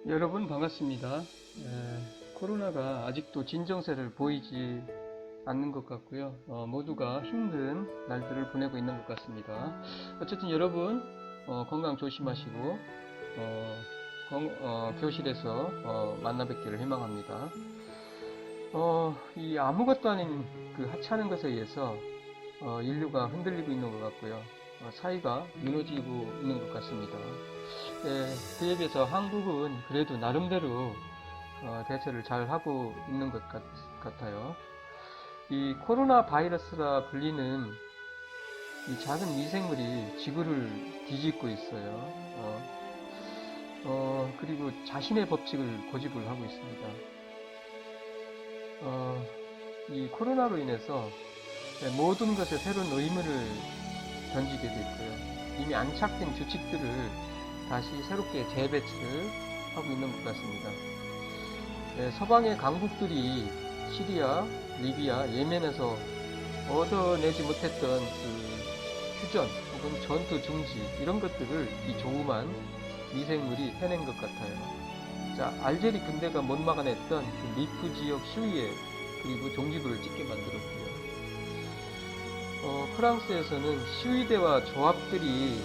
여러분 반갑습니다. 코로나가 아직도 진정세를 보이지 않는 것 같고요. 모두가 힘든 날들을 보내고 있는 것 같습니다. 어쨌든 여러분 건강 조심하시고 교실에서 만나 뵙기를 희망합니다. 이 아무것도 아닌 그 하찮은 것에 의해서 인류가 흔들리고 있는 것 같고요. 사회가 무너지고 있는 것 같습니다. 그에 비해서 한국은 그래도 나름대로 대처를 잘 하고 있는 것 같아요. 이 코로나 바이러스라 불리는 이 작은 미생물이 지구를 뒤집고 있어요. 그리고 자신의 법칙을 고집을 하고 있습니다. 이 코로나로 인해서 모든 것에 새로운 의무를 던지게 됐고요. 이미 안착된 규칙들을 다시 새롭게 재배치를 하고 있는 것 같습니다. 서방의 강국들이 시리아, 리비아, 예멘에서 얻어내지 못했던 그 휴전 혹은 전투 중지 이런 것들을 이 조그만 미생물이 해낸 것 같아요. 자, 알제리 군대가 못 막아냈던 그 리프 지역 시위에 그리고 종지부를 찍게 만들었고요. 프랑스에서는 시위대와 조합들이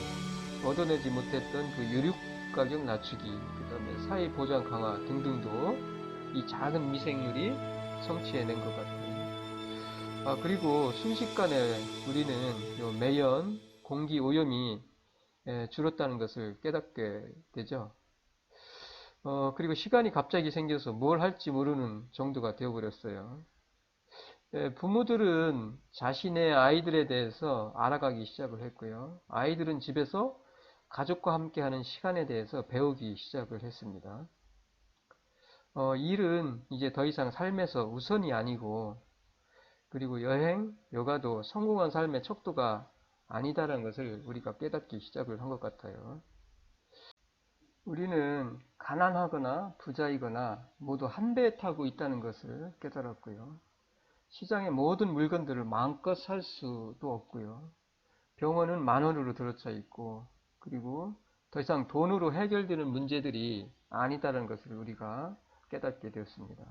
얻어내지 못했던 그 유류 가격 낮추기, 그 다음에 사회 보장 강화 등등도 이 작은 미생물이 성취해낸 것 같아요. 그리고 순식간에 우리는 매연, 공기 오염이 줄었다는 것을 깨닫게 되죠. 그리고 시간이 갑자기 생겨서 뭘 할지 모르는 정도가 되어버렸어요. 부모들은 자신의 아이들에 대해서 알아가기 시작을 했고요. 아이들은 집에서 가족과 함께하는 시간에 대해서 배우기 시작을 했습니다. 일은 이제 더 이상 삶에서 우선이 아니고, 그리고 여행, 여가도 성공한 삶의 척도가 아니다라는 것을 우리가 깨닫기 시작을 한 것 같아요. 우리는 가난하거나 부자이거나 모두 한 배에 타고 있다는 것을 깨달았고요. 시장의 모든 물건들을 마음껏 살 수도 없고요. 병원은 만 원으로 들어차 있고, 그리고 더 이상 돈으로 해결되는 문제들이 아니다라는 것을 우리가 깨닫게 되었습니다.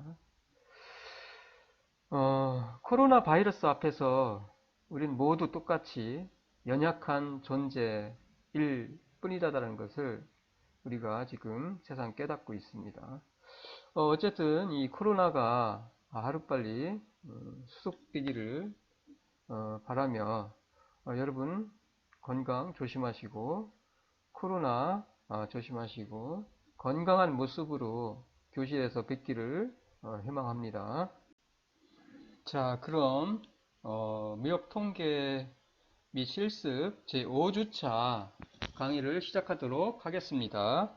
코로나 바이러스 앞에서 우린 모두 똑같이 연약한 존재일 뿐이다라는 것을 우리가 지금 세상 깨닫고 있습니다. 어쨌든 이 코로나가 하루빨리 수속되기를 바라며 여러분 건강 조심하시고 코로나 조심하시고 건강한 모습으로 교실에서 뵙기를 희망합니다. 자, 그럼 무역 통계 및 실습 제5주차 강의를 시작하도록 하겠습니다.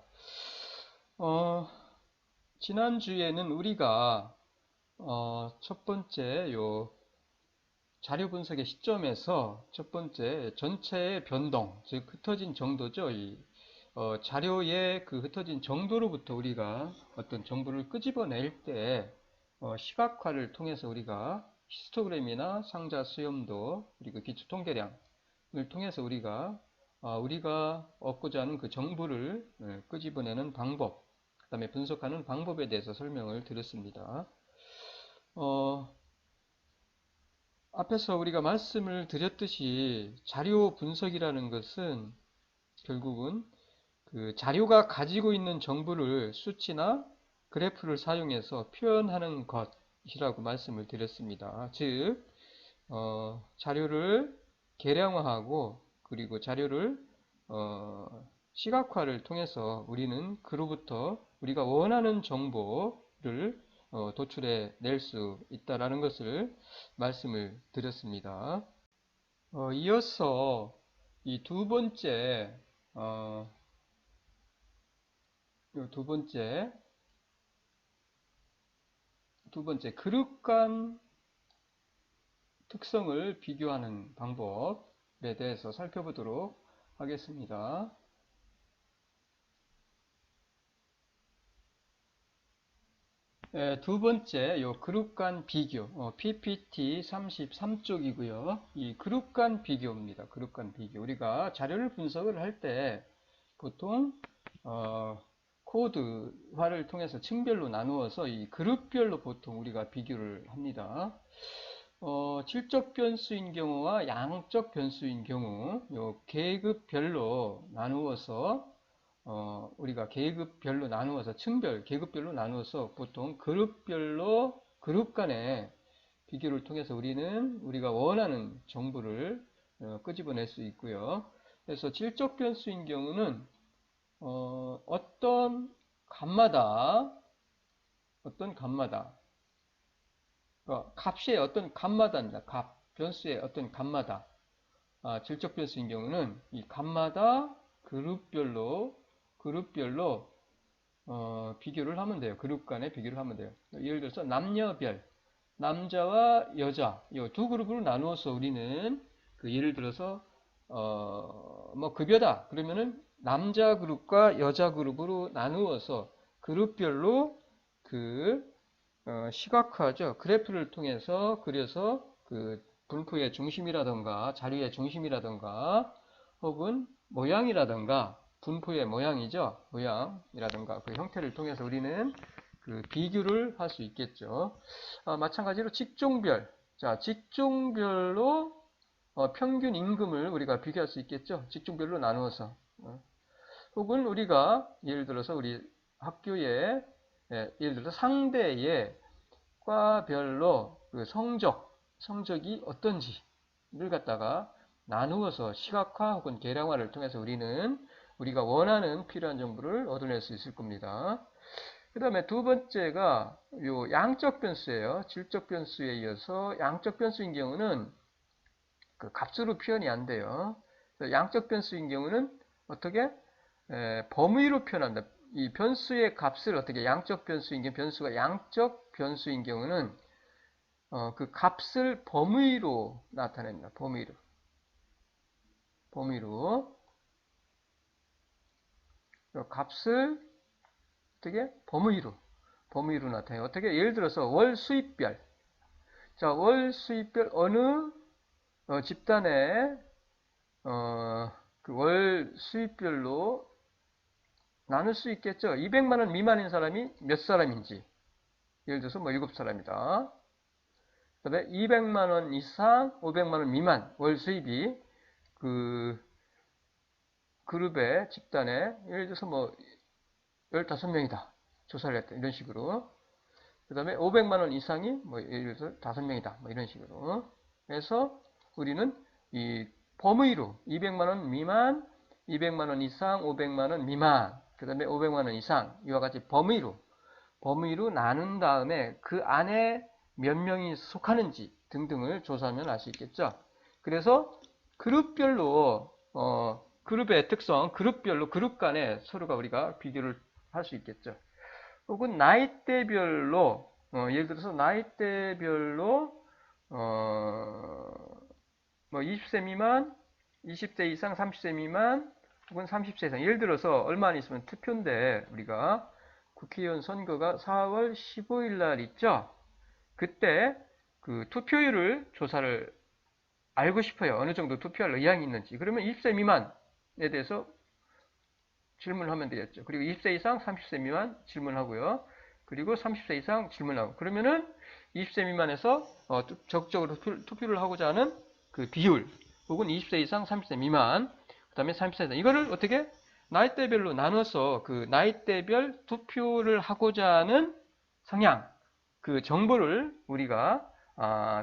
지난주에는 우리가 첫 번째 자료 분석의 시점에서 첫 번째 전체의 변동, 즉 흩어진 정도죠. 자료의 그 흩어진 정도로부터 우리가 어떤 정보를 끄집어낼 때 시각화를 통해서 우리가 히스토그램이나 상자 수염도 그리고 기초 통계량을 통해서 우리가 얻고자 하는 그 정보를 끄집어내는 방법, 그 다음에 분석하는 방법에 대해서 설명을 드렸습니다. 앞에서 우리가 말씀을 드렸듯이 자료 분석이라는 것은 결국은 그 자료가 가지고 있는 정보를 수치나 그래프를 사용해서 표현하는 것이라고 말씀을 드렸습니다. 즉, 자료를 계량화하고 그리고 자료를 시각화를 통해서 우리는 그로부터 우리가 원하는 정보를 도출해 낼 수 있다라는 것을 말씀을 드렸습니다. 이어서 이 두 번째 그룹 간 특성을 비교하는 방법에 대해서 살펴보도록 하겠습니다. 두 번째, 그룹 간 비교, PPT 33쪽이고요. 이 그룹 간 비교입니다. 그룹 간 비교. 우리가 자료를 분석을 할 때 보통 코드화를 통해서 층별로 나누어서 이 그룹별로 보통 우리가 비교를 합니다. 질적 변수인 경우와 양적 변수인 경우, 요 계급별로 나누어서, 우리가 계급별로 나누어서, 층별, 계급별로 나누어서 보통 그룹별로, 그룹 간의 비교를 통해서 우리가 원하는 정보를 끄집어낼 수 있고요. 그래서 질적 변수인 경우는, 어떤 값마다, 값의 어떤 값마다입니다. 변수의 어떤 값마다. 질적 변수인 경우는 이 값마다 그룹별로 비교를 하면 돼요. 그룹 간에 비교를 하면 돼요. 예를 들어서 남녀별, 남자와 여자, 이 두 그룹으로 나누어서 우리는 예를 들어서 뭐 급여다 그러면은 남자 그룹과 여자 그룹으로 나누어서 그룹별로 시각화죠. 그래프를 통해서 그려서 분포의 중심이라던가 자료의 중심이라던가 혹은 모양이라던가 분포의 모양이죠. 모양이라던가 그 형태를 통해서 우리는 비교를 할 수 있겠죠. 마찬가지로 직종별. 자, 직종별로 평균 임금을 우리가 비교할 수 있겠죠. 직종별로 나누어서. 혹은 우리가 예를 들어서 우리 학교에 예를 들어서 상대의 과별로 성적이 어떤지를 갖다가 나누어서 시각화 혹은 계량화를 통해서 우리가 원하는 필요한 정보를 얻어낼 수 있을 겁니다. 그 다음에 두 번째가 요 양적 변수예요. 질적 변수에 이어서 양적 변수인 경우는 값으로 표현이 안 돼요. 양적 변수인 경우는 어떻게? 범위로 표현한다. 이 변수의 값을 어떻게 양적 변수인 경우, 변수가 양적 변수인 경우는 그 값을 범위로 나타냅니다. 범위로 값을 어떻게? 범위로 나타내요. 어떻게? 예를 들어서 월 수입별. 자, 월 수입별 어느 집단의 월 수입별로 나눌 수 있겠죠. 200만 원 미만인 사람이 몇 사람인지. 예를 들어서 뭐 7사람이다. 그 다음에 200만 원 이상, 500만 원 미만 월 수입이 그룹의 집단에 예를 들어서 뭐 15명이다. 조사를 했다. 이런 식으로. 그 다음에 500만 원 이상이 뭐 예를 들어서 5명이다. 뭐 이런 식으로. 그래서 우리는 이 범위로 200만 원 미만, 200만 원 이상, 500만 원 미만, 그 다음에 500만 원 이상 이와 같이 범위로 나눈 다음에 그 안에 몇 명이 속하는지 등등을 조사하면 알 수 있겠죠. 그래서 그룹별로 그룹의 특성, 그룹별로 그룹 간에 서로가 우리가 비교를 할 수 있겠죠. 혹은 나이대별로 예를 들어서 나이대별로 뭐 20세 미만, 20세 이상, 30세 미만, 혹은 30세 이상. 예를 들어서 얼마 안 있으면 투표인데 우리가 국회의원 선거가 4월 15일 날 있죠. 그때 투표율을 조사를 알고 싶어요. 어느 정도 투표할 의향이 있는지. 그러면 20세 미만에 대해서 질문하면 되겠죠. 그리고 20세 이상, 30세 미만 질문하고요. 그리고 30세 이상 질문하고. 그러면은 20세 미만에서 적극적으로 투표를 하고자 하는 비율, 혹은 20세 이상, 30세 미만, 그 다음에 30세 이상. 이거를 어떻게? 나이대별로 나눠서 나이대별 투표를 하고자 하는 성향, 정보를 우리가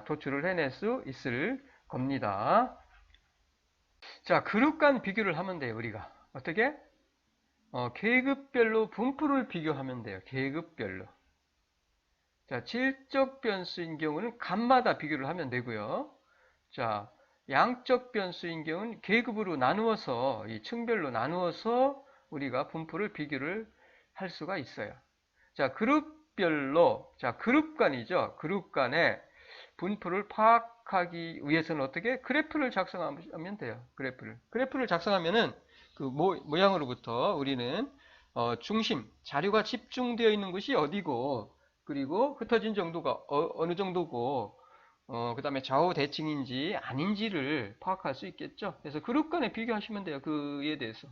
도출을 해낼 수 있을 겁니다. 자, 그룹 간 비교를 하면 돼요, 우리가. 어떻게? 계급별로 분포를 비교하면 돼요. 계급별로. 자, 질적 변수인 경우는 값마다 비교를 하면 되고요. 자, 양적 변수인 경우는 계급으로 나누어서, 이 층별로 나누어서 우리가 분포를 비교를 할 수가 있어요. 자, 그룹별로, 자, 그룹 간이죠. 그룹 간의 분포를 파악하기 위해서는 어떻게? 그래프를 작성하면 돼요. 그래프를 작성하면은 모양으로부터 우리는 중심, 자료가 집중되어 있는 곳이 어디고, 그리고 흩어진 정도가 어느 정도고, 그 다음에 좌우 대칭인지 아닌지를 파악할 수 있겠죠. 그래서 그룹 간에 비교하시면 돼요. 그에 대해서.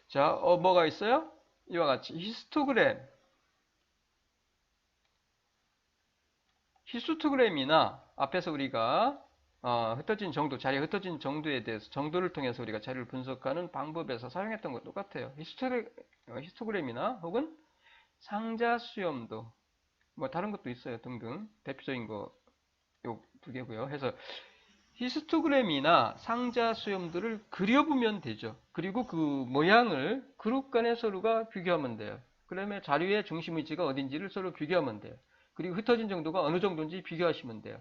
자, 뭐가 있어요? 이와 같이 히스토그램이나 앞에서 우리가 흩어진 정도, 자리에 흩어진 정도에 대해서 정도를 통해서 우리가 자리를 분석하는 방법에서 사용했던 것 똑같아요. 히스토그램이나 혹은 상자 수염도 뭐 다른 것도 있어요 등등 대표적인 거 요 두 개고요. 해서 히스토그램이나 상자 수염들을 그려보면 되죠. 그리고 그 모양을 그룹 간에 서로가 비교하면 돼요. 그러면 자료의 중심 위치가 어딘지를 서로 비교하면 돼요. 그리고 흩어진 정도가 어느 정도인지 비교하시면 돼요.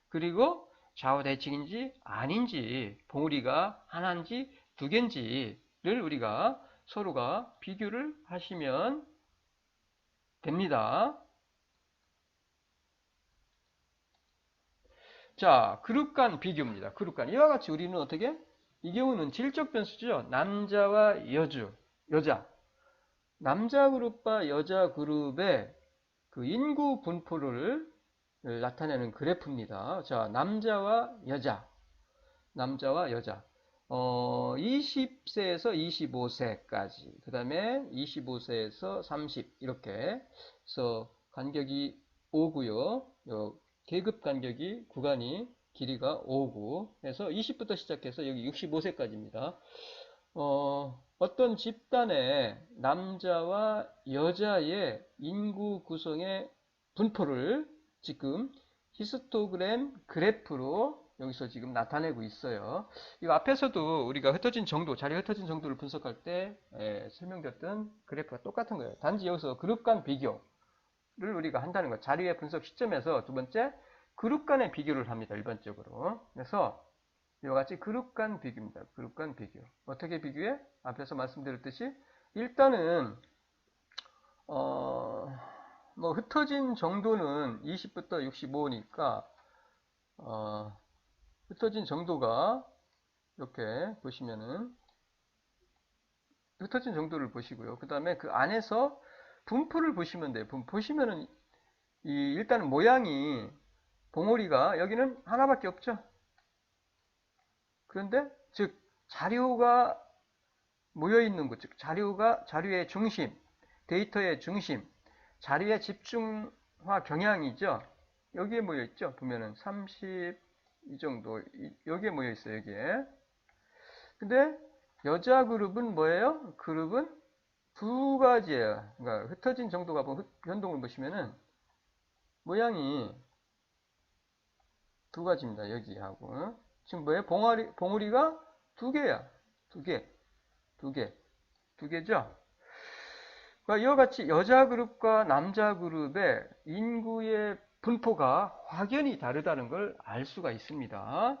그리고 좌우 대칭인지 아닌지, 봉우리가 하나인지 두 개인지를 우리가 서로가 비교를 하시면 됩니다. 자, 그룹 간 비교입니다. 그룹 간. 이와 같이 우리는 어떻게? 이 경우는 질적 변수죠. 남자와 여자. 남자 그룹과 여자 그룹의 그 인구 분포를 나타내는 그래프입니다. 자, 남자와 여자. 20세에서 25세까지. 그 다음에 25세에서 30 이렇게 해서 간격이 5고요. 계급 간격이 구간이 길이가 5고 해서 20부터 시작해서 여기 65세까지입니다. 어떤 집단의 남자와 여자의 인구 구성의 분포를 지금 히스토그램 그래프로 여기서 지금 나타내고 있어요. 이거 앞에서도 우리가 흩어진 정도, 자리 흩어진 정도를 분석할 때 설명드렸던 그래프가 똑같은 거예요. 단지 여기서 그룹 간 비교를 우리가 한다는 거예요. 자리의 분석 시점에서 두 번째 그룹 간의 비교를 합니다. 일반적으로. 그래서 이와 같이 그룹 간 비교입니다. 그룹 간 비교. 어떻게 비교해? 앞에서 말씀드렸듯이 일단은 뭐 흩어진 정도는 20부터 65니까 흩어진 정도가 이렇게 보시면은 흩어진 정도를 보시고요. 그 다음에 그 안에서 분포를 보시면 돼요. 보시면은 일단은 모양이 봉오리가 여기는 하나밖에 없죠. 그런데 즉 자료가 모여있는 곳, 즉 자료의 중심, 데이터의 중심, 자료의 집중화 경향이죠. 여기에 모여있죠. 보면은 30 이 정도 여기에 모여있어요. 여기에. 근데 여자 그룹은 뭐예요? 그룹은 두 가지예요. 그러니까 흩어진 정도가 변동을 보시면은 모양이 두 가지입니다. 여기하고 지금 뭐예요? 봉우리가 두 개야. 두 개죠? 그러니까 이와 같이 여자 그룹과 남자 그룹의 인구의 분포가 확연히 다르다는 걸 알 수가 있습니다.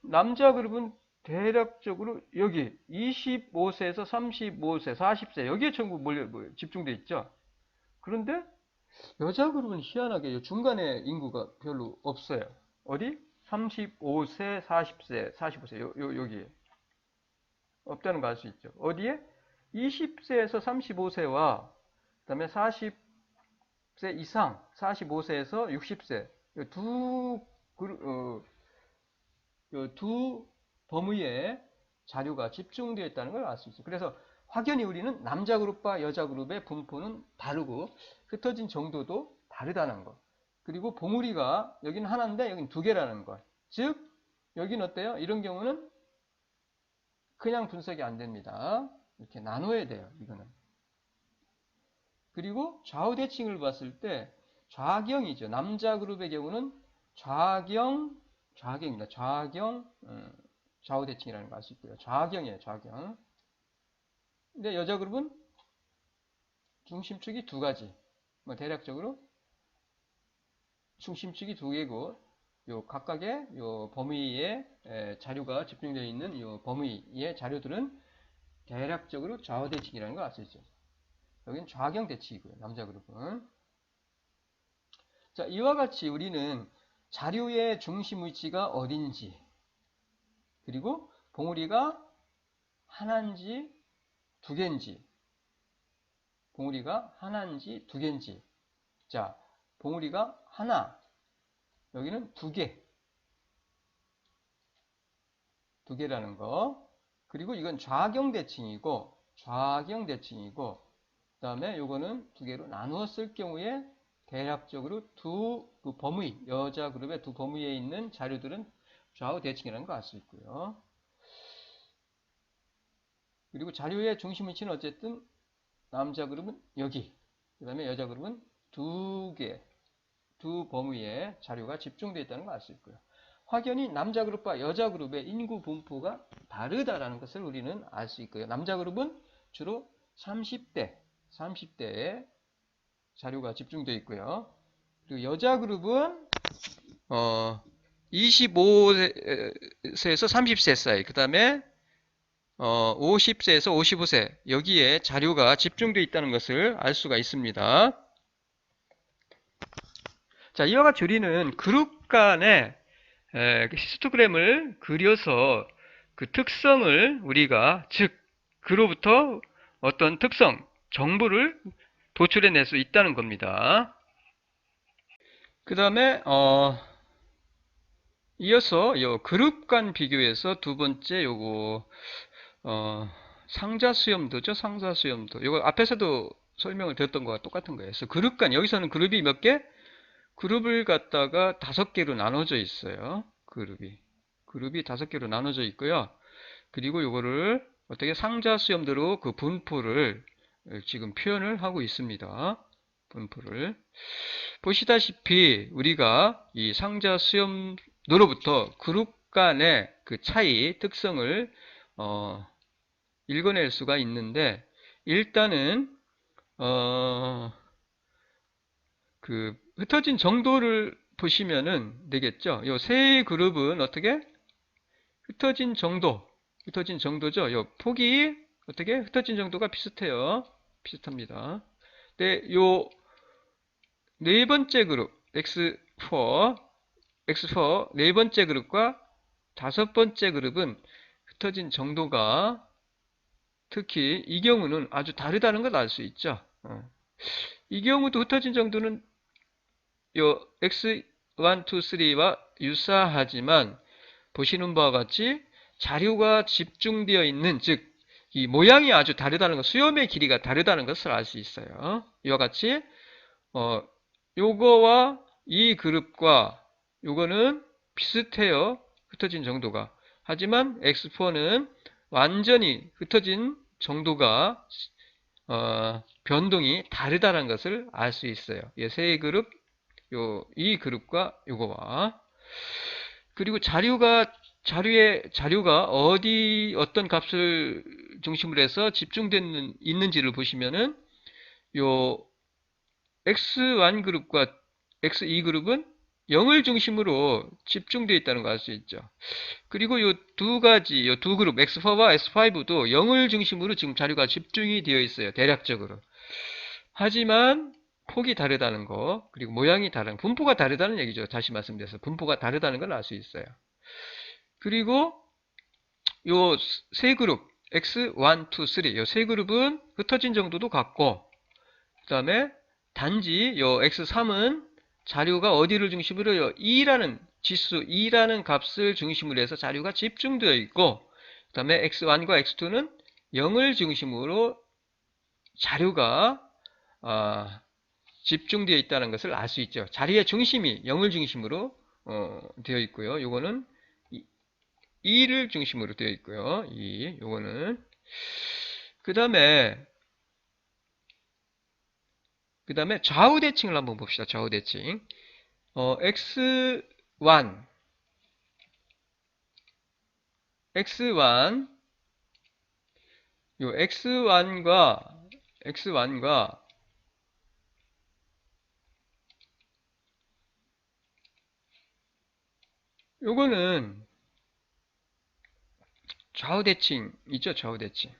남자 그룹은 대략적으로 여기 25세에서 35세, 40세 여기에 전부 집중돼 있죠. 그런데 여자 그룹은 희한하게 중간에 인구가 별로 없어요. 어디? 35세, 40세, 45세 여기에 없다는 거 알 수 있죠. 어디에? 20세에서 35세와 그다음에 40세 이상 45세에서 60세 두 범위에 자료가 집중되어 있다는 걸 알 수 있어요. 그래서 확연히 우리는 남자 그룹과 여자 그룹의 분포는 다르고 흩어진 정도도 다르다는 것. 그리고 봉우리가 여기는 하나인데 여기는 두 개라는 것. 즉 여기는 어때요? 이런 경우는 그냥 분석이 안 됩니다. 이렇게 나눠야 돼요. 이거는. 그리고 좌우 대칭을 봤을 때 좌경이죠. 남자 그룹의 경우는 좌경입니다. 좌우 대칭이라는 걸 알 수 있고요. 좌경이에요. 좌경. 근데 여자 그룹은 중심축이 두 가지. 뭐 대략적으로 중심축이 두 개고 요 각각의 요 범위에 자료가 집중되어 있는 요 범위의 자료들은 대략적으로 좌우 대칭이라는 걸 알 수 있죠. 여기는 좌경 대칭이고요. 남자 그룹은. 자, 이와 같이 우리는 자료의 중심 위치가 어딘지 그리고 봉우리가 하나인지 두 개인지 자, 봉우리가 하나 여기는 두 개라는 거. 그리고 이건 좌경 대칭이고 좌경 대칭이고, 그 다음에 요거는 두 개로 나누어 쓸 경우에 대략적으로 그 범위, 여자 그룹의 두 범위에 있는 자료들은 좌우 대칭이라는 거 알 수 있고요. 그리고 자료의 중심 위치는 어쨌든 남자 그룹은 여기, 그 다음에 여자 그룹은 두 범위에 자료가 집중되어 있다는 걸 알 수 있고요. 확연히 남자 그룹과 여자 그룹의 인구 분포가 다르다라는 것을 우리는 알 수 있고요. 남자 그룹은 주로 30대에 자료가 집중되어 있고요. 그리고 여자 그룹은 25세에서 30세 사이, 그 다음에 50세에서 55세, 여기에 자료가 집중되어 있다는 것을 알 수가 있습니다. 자, 이와 같이 우리는 그룹 간의 히스토그램을 그려서 그 특성을 우리가, 즉 그로부터 어떤 특성, 정보를 도출해낼 수 있다는 겁니다. 그 다음에 이어서 요 그룹 간 비교에서 두 번째 요거 상자 수염도죠. 상자 수염도. 이거 앞에서도 설명을 드렸던 거와 똑같은 거예요. 그래서 그룹 간, 여기서는 그룹이 몇 개? 그룹을 갖다가 5개로 나눠져 있어요. 그룹이 5개로 나눠져 있고요. 그리고 요거를 어떻게 상자 수염도로 그 분포를 지금 표현을 하고 있습니다. 분포를. 보시다시피 우리가 이 상자 수염도로부터 그룹 간의 그 차이, 특성을 읽어낼 수가 있는데, 일단은 그 흩어진 정도를 보시면은 되겠죠. 요 세 그룹은 어떻게 흩어진 정도죠. 요 폭이 어떻게 흩어진 정도가 비슷합니다. 근데 요 네 번째 그룹 X4 네 번째 그룹과 다섯 번째 그룹은 흩어진 정도가 특히 이 경우는 아주 다르다는 걸 알 수 있죠. 이 경우도 흩어진 정도는 요 X1, 2, 3와 유사하지만 보시는 바와 같이 자료가 집중되어 있는, 즉 이 모양이 아주 다르다는 것, 수염의 길이가 다르다는 것을 알 수 있어요. 이와 같이 요거와 이 그룹과 요거는 비슷해요. 흩어진 정도가. 하지만 X4는 완전히 흩어진 정도가 변동이 다르다는 것을 알 수 있어요. 세 그룹, 이 그룹과 요거와. 그리고 자료가 어떤 값을 중심으로 해서 집중되어 있는지를 보시면은 요 X1 그룹과 X2 그룹은 0을 중심으로 집중되어 있다는 걸 알 수 있죠. 그리고 요 두 그룹 X4와 S5도 0을 중심으로 지금 자료가 집중이 되어 있어요. 대략적으로. 하지만 폭이 다르다는 거, 그리고 모양이 다른, 분포가 다르다는 얘기죠. 다시 말씀드려서 분포가 다르다는 걸 알 수 있어요. 그리고 요 세 그룹 X1, 2, 3, 요 세 그룹은 흩어진 정도도 같고, 그 다음에 단지 요 X3은 자료가 어디를 중심으로 요 2라는 지수, 2라는 값을 중심으로 해서 자료가 집중되어 있고, 그 다음에 X1과 X2는 0을 중심으로 자료가 집중되어 있다는 것을 알 수 있죠. 자리의 중심이 0을 중심으로 되어 있고요. 요거는 2를 중심으로 되어 있고요. 요거는 그 다음에 좌우 대칭을 한번 봅시다. 좌우 대칭. X1 요 X1과 요거는 좌우 대칭이죠. 좌우 대칭.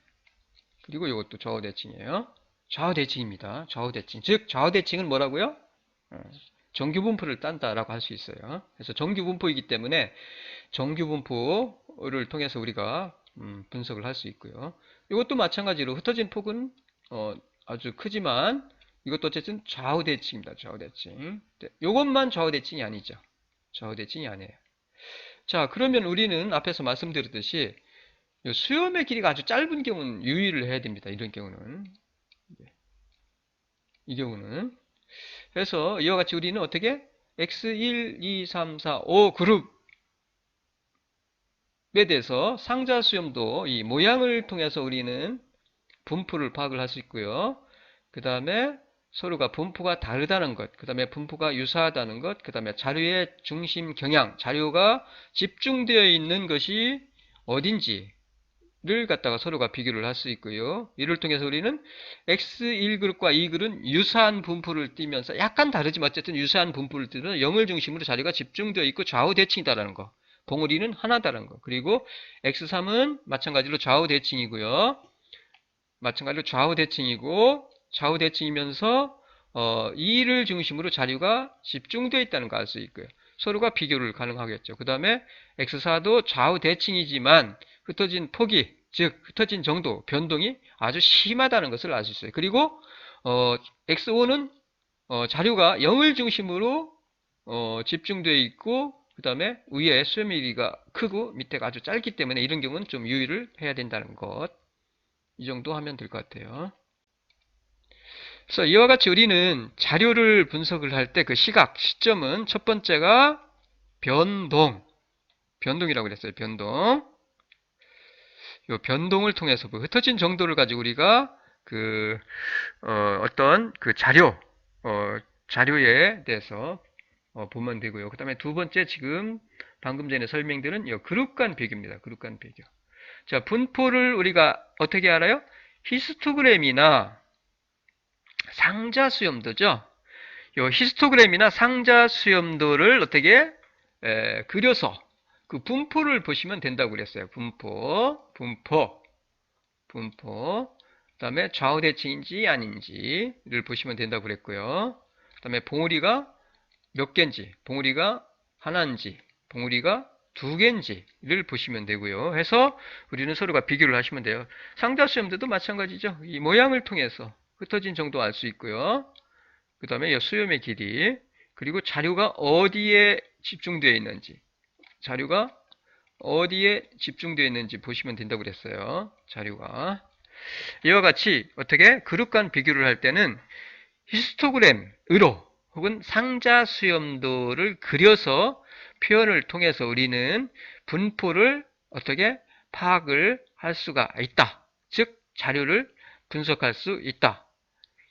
그리고 요것도 좌우 대칭이에요. 좌우 대칭입니다. 좌우 대칭. 즉 좌우 대칭은 뭐라고요? 정규 분포를 딴다라고 할 수 있어요. 그래서 정규 분포이기 때문에 정규 분포를 통해서 우리가 분석을 할 수 있고요. 이것도 마찬가지로 흩어진 폭은 아주 크지만 이것도 어쨌든 좌우 대칭입니다. 좌우 대칭. 이것만 좌우 대칭이 아니죠. 좌우 대칭이 아니에요. 자, 그러면 우리는 앞에서 말씀드렸듯이 요 수염의 길이가 아주 짧은 경우는 유의를 해야 됩니다. 이런 경우는. 이 경우는. 그래서 이와 같이 우리는 어떻게? X1, 2, 3, 4, 5 그룹에 대해서 상자 수염도 이 모양을 통해서 우리는 분포를 파악을 할 수 있고요. 그 다음에 서로가 분포가 다르다는 것, 그 다음에 분포가 유사하다는 것, 그 다음에 자료의 중심 경향, 자료가 집중되어 있는 것이 어딘지를 갖다가 서로가 비교를 할 수 있고요. 이를 통해서 우리는 X1그룹과 2그룹은 유사한 분포를 띠면서 약간 다르지만 어쨌든 유사한 분포를 띠면서 0을 중심으로 자료가 집중되어 있고 좌우 대칭이다라는 거. 봉우리는 하나다라는 거. 그리고 X3은 마찬가지로 좌우 대칭이고요. 마찬가지로 좌우 대칭이고 좌우 대칭이면서 2를 중심으로 자료가 집중되어 있다는 걸 알 수 있고요. 서로가 비교를 가능하겠죠. 그 다음에 X4도 좌우 대칭이지만 흩어진 폭이, 즉 흩어진 정도, 변동이 아주 심하다는 것을 알 수 있어요. 그리고 X5는 자료가 0을 중심으로 집중되어 있고 그 다음에 위에 수렴의 길이가 크고 밑에가 아주 짧기 때문에 이런 경우는 좀 유의를 해야 된다는 것. 이 정도 하면 될 것 같아요. 그래서 이와 같이 우리는 자료를 분석을 할 때 그 시각, 시점은 첫 번째가 변동이라고 그랬어요. 변동. 이 변동을 통해서 그 흩어진 정도를 가지고 우리가 어떤 그 자료에 대해서 보면 되고요. 그 다음에 두 번째 지금 방금 전에 설명드린 이 그룹 간 비교입니다. 그룹 간 비교. 자, 분포를 우리가 어떻게 알아요? 히스토그램이나 상자 수염도죠. 요 히스토그램이나 상자 수염도를 어떻게 그려서 그 분포를 보시면 된다고 그랬어요. 분포. 그 다음에 좌우 대칭인지 아닌지를 보시면 된다고 그랬고요. 그 다음에 봉우리가 몇 개인지, 봉우리가 하나인지, 봉우리가 두 개인지를 보시면 되고요. 해서 우리는 서로가 비교를 하시면 돼요. 상자 수염도도 마찬가지죠. 이 모양을 통해서 흩어진 정도 알 수 있고요. 그 다음에 수염의 길이, 그리고 자료가 어디에 집중되어 있는지, 자료가 어디에 집중되어 있는지 보시면 된다고 그랬어요. 자료가. 이와 같이 어떻게 그룹 간 비교를 할 때는 히스토그램으로 혹은 상자 수염도를 그려서 표현을 통해서 우리는 분포를 어떻게 파악을 할 수가 있다. 즉 자료를 분석할 수 있다.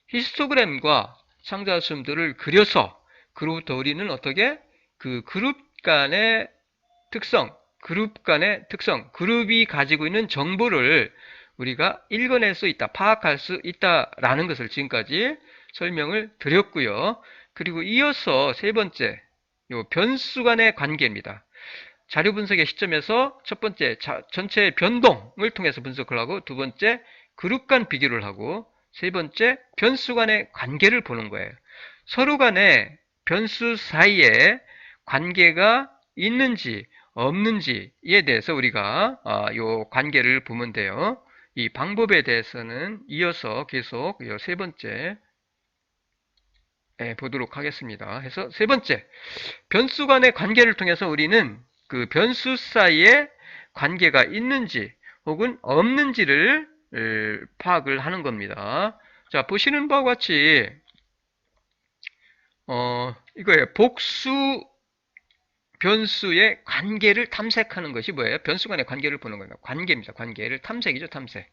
히스토그램과 상자 수염도를 그려서 그로부터 우리는 어떻게 그 그룹 간의 특성, 그룹이 가지고 있는 정보를 우리가 읽어낼 수 있다, 파악할 수 있다라는 것을 지금까지 설명을 드렸고요. 그리고 이어서 세 번째, 요 변수 간의 관계입니다. 자료 분석의 시점에서 첫 번째, 전체의 변동을 통해서 분석을 하고, 두 번째, 그룹 간 비교를 하고, 세 번째, 변수 간의 관계를 보는 거예요. 서로 간의 변수 사이에 관계가 있는지 없는지에 대해서 우리가 요 관계를 보면 돼요. 이 방법에 대해서는 이어서 계속 세 번째 보도록 하겠습니다. 해서 세 번째, 변수 간의 관계를 통해서 우리는 그 변수 사이에 관계가 있는지 혹은 없는지를 파악을 하는 겁니다. 자, 보시는 바와 같이 이거예요. 복수 변수의 관계를 탐색하는 것이 뭐예요? 변수 간의 관계를 보는 겁니다. 관계입니다. 관계를 탐색이죠, 탐색.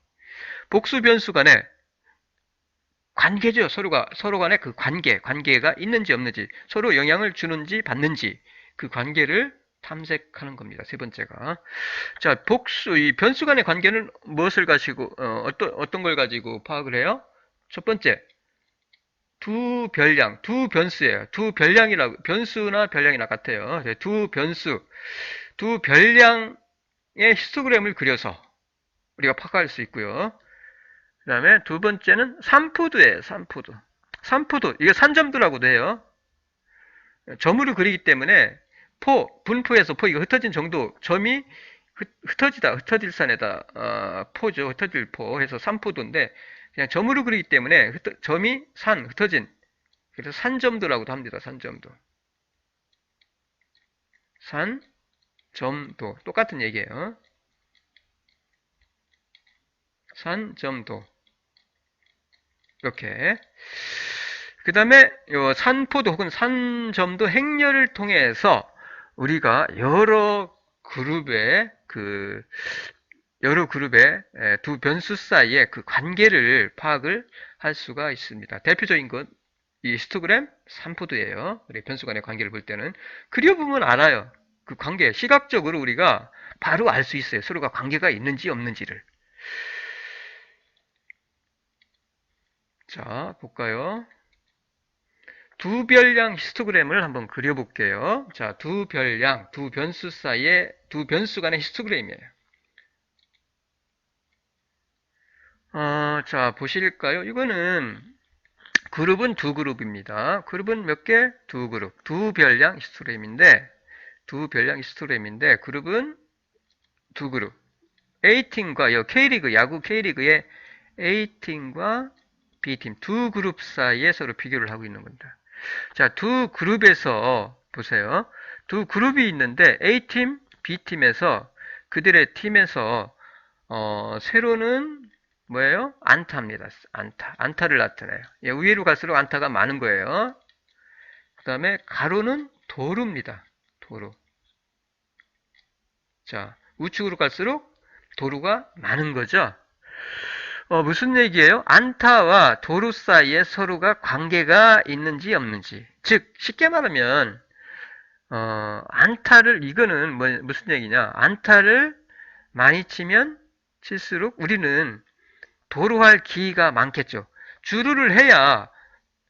복수 변수 간의 관계죠. 서로 간의 그 관계가 있는지 없는지, 서로 영향을 주는지 받는지, 그 관계를 탐색하는 겁니다. 세 번째가. 자, 이 변수 간의 관계는 무엇을 가지고, 어떤 걸 가지고 파악을 해요? 첫 번째, 두 변수예요. 변수나 별량이나 같아요. 두 별량의 히스토그램을 그려서 우리가 파악할 수 있고요. 그 다음에 두 번째는 산푸드예요. 산푸드. 이게 산점도라고도 해요. 점으로 그리기 때문에 분포에서 이거 흩어진 정도, 점이 흩어질 산에다, 포죠. 흩어질 포 해서 산푸드인데, 그냥 점으로 그리기 때문에 점이 흩어진. 그래서 산점도라고도 합니다. 산점도. 똑같은 얘기예요. 산점도. 이렇게. 그 다음에 요 산포도 혹은 산점도 행렬을 통해서 우리가 여러 그룹의 두 변수 사이의 그 관계를 파악을 할 수가 있습니다. 대표적인 건 이 히스토그램 산포도예요. 우리 변수 간의 관계를 볼 때는 그려보면 알아요. 그 관계, 시각적으로 우리가 바로 알 수 있어요. 서로가 관계가 있는지 없는지를. 자, 볼까요? 두 별량 히스토그램을 한번 그려볼게요. 자, 두 별량, 두 변수 사이의 두 변수 간의 히스토그램이에요. 자, 보실까요? 이거는 그룹은 두 그룹입니다. 그룹은 몇 개? 두 그룹. 두 별량 히스토그램인데 그룹은 두 그룹. A팀과 K리그, 야구 K리그의 A팀과 B팀 두 그룹 사이에 서로 비교를 하고 있는 겁니다. 자, 두 그룹에서 보세요. 두 그룹이 있는데 A팀, B팀에서 그들의 팀에서 세로는 뭐예요? 안타입니다. 안타를 나타내요. 예, 위로 갈수록 안타가 많은 거예요. 그 다음에 가로는 도루입니다. 도루. 자, 우측으로 갈수록 도루가 많은 거죠. 무슨 얘기예요? 안타와 도루 사이에 서로가 관계가 있는지 없는지. 즉, 쉽게 말하면 안타를 이거는 무슨 얘기냐? 안타를 많이 치면 칠수록 우리는 도루할 기회가 많겠죠. 주루를 해야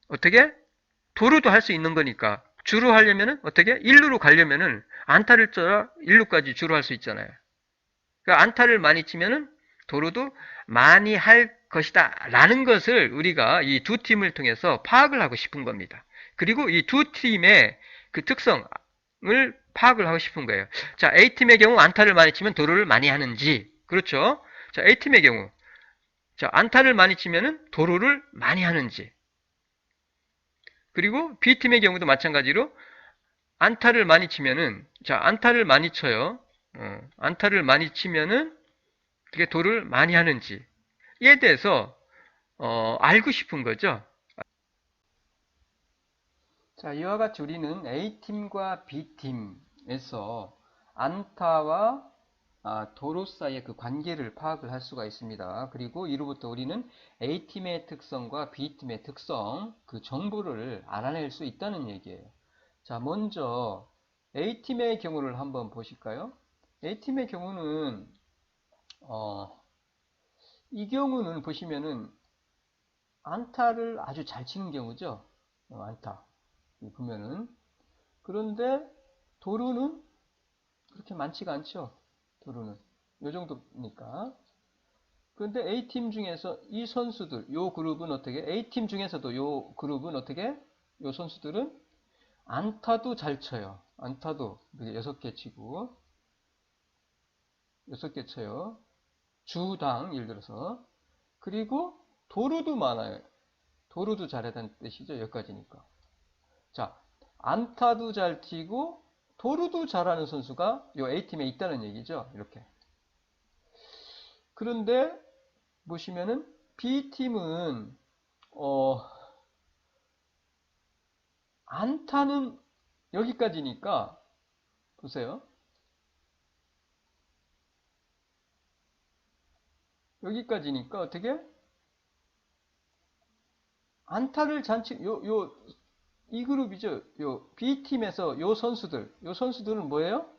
어떻게? 도루도 할 수 있는 거니까. 주루 하려면은 어떻게? 일루로 가려면은 안타를 쳐야 일루까지 주루할 수 있잖아요. 그러니까 안타를 많이 치면은 도루도 많이 할 것이다 라는 것을 우리가 이 두 팀을 통해서 파악을 하고 싶은 겁니다. 그리고 이 두 팀의 그 특성을 파악을 하고 싶은 거예요. 자, A팀의 경우 안타를 많이 치면 도루를 많이 하는지, 그렇죠? 자, A팀의 경우 자, 안타를 많이 치면은 도루를 많이 하는지. 그리고 B팀의 경우도 마찬가지로 안타를 많이 치면은, 자, 안타를 많이 쳐요. 안타를 많이 치면은 그게 도루를 많이 하는지. 이에 대해서, 알고 싶은 거죠. 자, 이와 같이 우리는 A팀과 B팀에서 안타와 도로 사이의 그 관계를 파악을 할 수가 있습니다. 그리고 이로부터 우리는 A팀의 특성과 B팀의 특성, 그 정보를 알아낼 수 있다는 얘기예요. 자, 먼저 A팀의 경우를 한번 보실까요? A팀의 경우는 이 경우는 보시면은 안타를 아주 잘 치는 경우죠. 안타 보면은 그런데 도루는 그렇게 많지가 않죠. 도루는 요 정도니까. 그런데 A팀 중에서 이 선수들, 요 그룹은 어떻게? A팀 중에서도 요 그룹은 어떻게? 요 선수들은 안타도 잘 쳐요. 안타도 6개 치고 6개 쳐요. 주당 예를 들어서. 그리고 도루도 많아요. 도루도 잘하다는 뜻이죠. 여기까지니까. 자, 안타도 잘 치고 도루도 잘하는 선수가 요 A팀에 있다는 얘기죠. 이렇게. 그런데 보시면은 B팀은 안타는 여기까지니까 보세요. 여기까지니까 어떻게? 안타를 잔치 이 그룹이죠. 요 B팀에서 요 선수들은 뭐예요?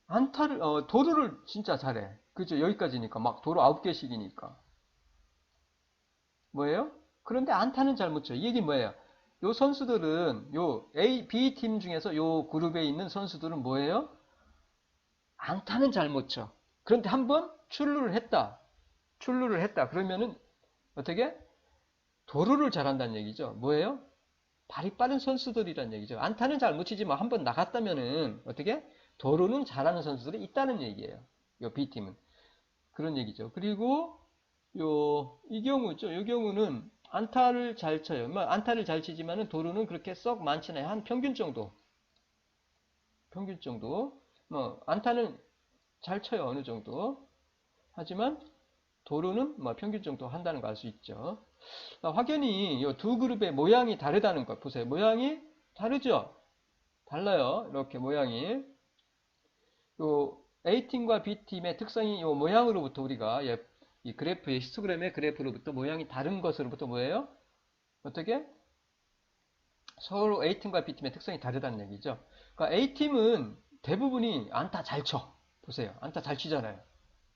안타를 도루를 진짜 잘해. 그죠? 여기까지니까 막 도루 9개씩이니까. 뭐예요? 그런데 안타는 잘 못 쳐. 이 얘기는 뭐예요? 요 선수들은 요 A, B 팀 중에서 요 그룹에 있는 선수들은 뭐예요? 안타는 잘 못 쳐. 그런데 한번 출루를 했다. 그러면은 어떻게? 도루를 잘한다는 얘기죠. 뭐예요? 발이 빠른 선수들이란 얘기죠. 안타는 잘 못 치지만 한번 나갔다면은 어떻게? 도루는 잘하는 선수들이 있다는 얘기예요. 요 B팀은. 그런 얘기죠. 그리고 이 경우죠. 이 경우는 안타를 잘 쳐요. 안타를 잘 치지만은 도루는 그렇게 썩 많지 않아요. 한 평균 정도. 안타는 잘 쳐요. 어느 정도. 하지만 도루는 뭐 평균 정도 한다는 거 알 수 있죠. 확연히 이 두 그룹의 모양이 다르다는 것 보세요. 모양이 다르죠? 달라요. 이렇게 모양이. 요 A팀과 B팀의 특성이 이 모양으로부터 우리가 이 그래프의 히스토그램의 그래프로부터 모양이 다른 것으로부터 뭐예요? 어떻게? 서로 A팀과 B팀의 특성이 다르다는 얘기죠. 그러니까 A팀은 대부분이 안타 잘 쳐. 보세요. 안타 잘 치잖아요.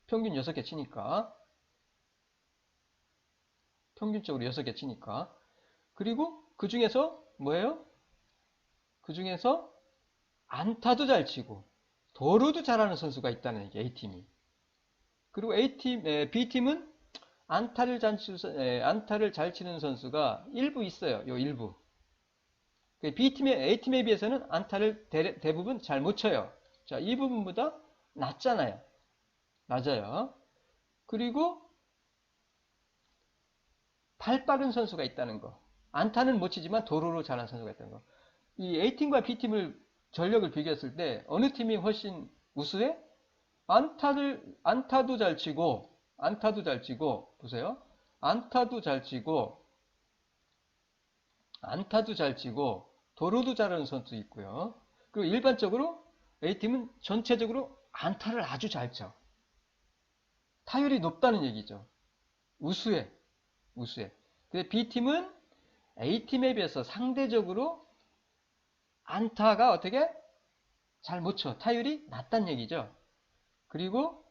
평균 6개 치니까. 평균적으로 6개 치니까. 그리고 그 중에서 뭐예요? 그 중에서 안타도 잘 치고 도루도 잘하는 선수가 있다는 얘기 A팀이. 그리고 B팀은 안타를 잘 치는 선수가 일부 있어요. 요 일부. A팀에 비해서는 안타를 대부분 잘 못 쳐요. 자, 이 부분보다 낮잖아요. 낮아요. 그리고 발 빠른 선수가 있다는 거. 안타는 못 치지만 도루로 잘하는 선수가 있다는 거. 이 A팀과 B팀을 전력을 비교했을 때 어느 팀이 훨씬 우수해? 안타도 잘 치고 보세요. 안타도 잘 치고 도루도 잘하는 선수 있고요. 그리고 일반적으로 A팀은 전체적으로 안타를 아주 잘 쳐. 타율이 높다는 얘기죠. 우수해. 근데 B팀은 A팀에 비해서 상대적으로 안타가 어떻게? 잘 못 쳐. 타율이 낮다는 얘기죠. 그리고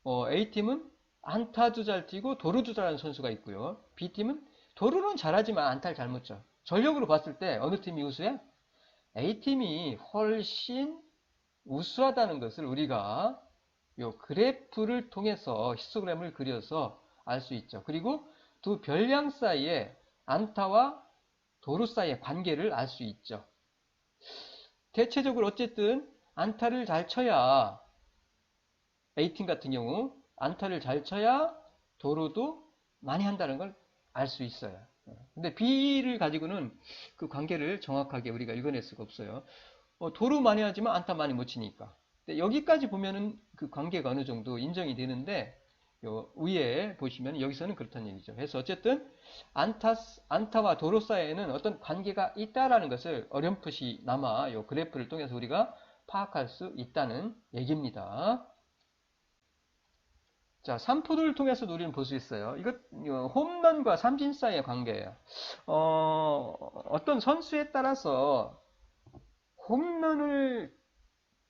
A팀은 안타도 잘 뛰고 도루도 잘하는 선수가 있고요. B팀은 도루는 잘하지만 안타를 잘 못 쳐. 전력으로 봤을 때 어느 팀이 우수해? A팀이 훨씬 우수하다는 것을 우리가 요 그래프를 통해서 히스토그램을 그려서 알 수 있죠. 그리고 두 별량 사이에 안타와 도루 사이의 관계를 알 수 있죠. 대체적으로 어쨌든 안타를 잘 쳐야 A팀 같은 경우 안타를 잘 쳐야 도루도 많이 한다는 걸 알 수 있어요. 근데 B를 가지고는 그 관계를 정확하게 우리가 읽어낼 수가 없어요. 도루 많이 하지만 안타 많이 못 치니까. 근데 여기까지 보면은 그 관계가 어느 정도 인정이 되는데 요 위에 보시면 여기서는 그렇다는 얘기죠. 그래서 어쨌든 안타와 도루 사이에는 어떤 관계가 있다라는 것을 어렴풋이 남아 요 그래프를 통해서 우리가 파악할 수 있다는 얘기입니다. 자, 삼포도를 통해서도 우리는 볼 수 있어요. 이것 홈런과 삼진 사이의 관계예요. 어떤 선수에 따라서 홈런을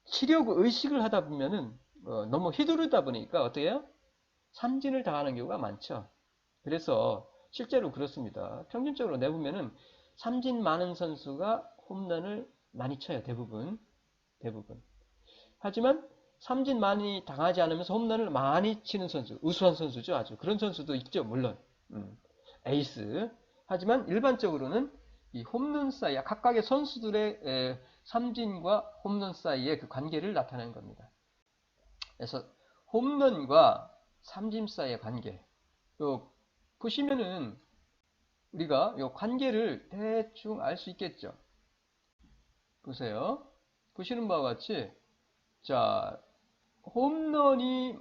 치려고 의식을 하다 보면은 너무 휘두르다 보니까 어떻게 해요? 삼진을 당하는 경우가 많죠. 그래서 실제로 그렇습니다. 평균적으로 내보면은 삼진 많은 선수가 홈런을 많이 쳐요. 대부분. 하지만 삼진 많이 당하지 않으면서 홈런을 많이 치는 선수, 우수한 선수죠. 아주 그런 선수도 있죠. 물론 에이스. 하지만 일반적으로는 이 홈런 사이, 각각의 선수들의 삼진과 홈런 사이의 그 관계를 나타내는 겁니다. 그래서 홈런과 삼진 사이의 관계. 보시면은 우리가 이 관계를 대충 알 수 있겠죠. 보세요. 보시는 바와 같이 자, 홈런이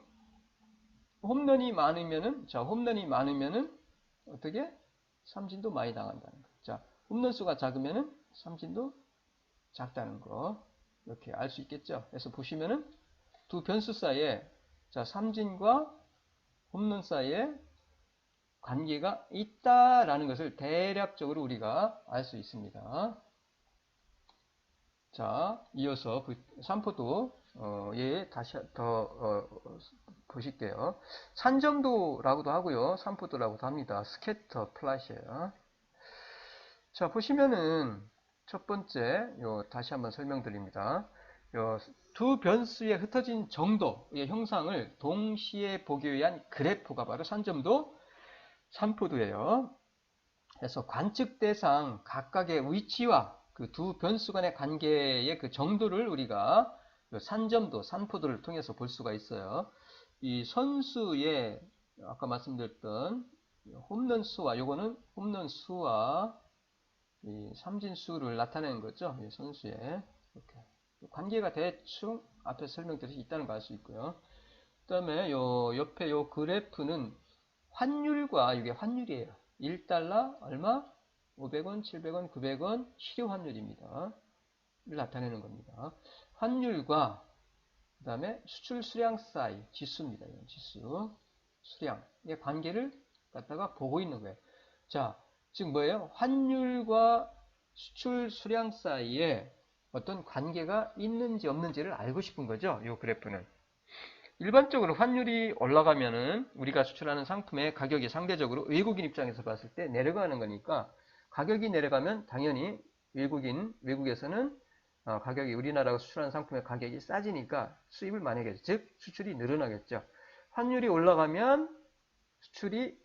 많으면은 어떻게? 삼진도 많이 당한다는 거. 자, 홈런 수가 작으면은 삼진도 작다는 거. 이렇게 알 수 있겠죠. 그래서 보시면은 두 변수 사이에 자, 삼진과 홈런 사이에 관계가 있다라는 것을 대략적으로 우리가 알 수 있습니다. 자, 이어서 3포도 다시 더 보실게요. 산점도라고도 하고요. 3포도라고도 합니다. 스캐터 플랫이에요. 자, 보시면은 첫 번째 다시 한번 설명드립니다. 두 변수에 흩어진 정도의 형상을 동시에 보기 위한 그래프가 바로 산점도 3포도예요. 그래서 관측 대상 각각의 위치와 그 두 변수 간의 관계의 그 정도를 우리가 산점도, 산포도를 통해서 볼 수가 있어요. 이 선수의 아까 말씀드렸던 홈런 수와 요거는 홈런 수와 이 삼진 수를 나타내는 거죠. 이 선수의 이렇게 관계가 대충 앞에 설명드렸듯이 있다는 걸 알 수 있고요. 그다음에 요 옆에 요 그래프는 환율과 이게 환율이에요. 1달러 얼마? 500원, 700원, 900원 실효 환율입니다. 를 나타내는 겁니다. 환율과 그다음에 수출 수량 사이 지수입니다. 이건 지수 수량의 관계를 갖다가 보고 있는 거예요. 자, 지금 뭐예요? 환율과 수출 수량 사이에 어떤 관계가 있는지 없는지를 알고 싶은 거죠. 이 그래프는. 일반적으로 환율이 올라가면은 우리가 수출하는 상품의 가격이 상대적으로 외국인 입장에서 봤을 때 내려가는 거니까 가격이 내려가면 당연히 외국에서는 가격이 우리나라가 수출하는 상품의 가격이 싸지니까 수입을 많이 하겠죠. 즉 수출이 늘어나겠죠. 환율이 올라가면 수출이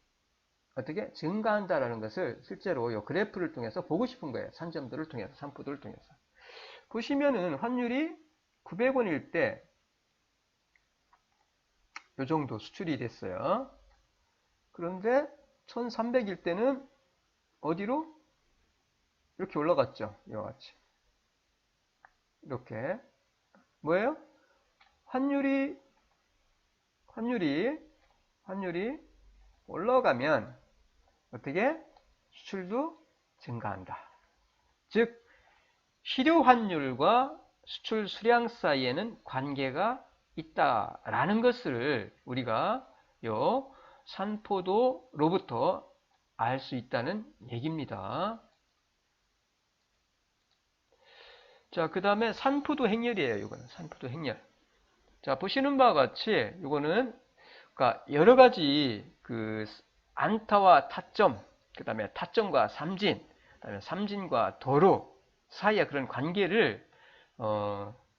어떻게 증가한다라는 것을 실제로 이 그래프를 통해서 보고 싶은 거예요. 산점들을 통해서, 산포들을 통해서. 보시면은 환율이 900원일 때 이 정도 수출이 됐어요. 그런데 1300일 때는 어디로? 이렇게 올라갔죠. 이와 같이. 이렇게. 뭐예요? 환율이 올라가면 어떻게? 수출도 증가한다. 즉, 실효 환율과 수출 수량 사이에는 관계가 있다라는 것을 우리가 요 산포도로부터 알 수 있다는 얘기입니다. 자, 그 다음에 산포도 행렬이에요. 이거는 산포도 행렬. 자, 보시는 바와 같이 이거는 그러니까 여러 가지 그 안타와 타점, 그 다음에 타점과 삼진, 그다음에 삼진과 도로 사이의 그런 관계를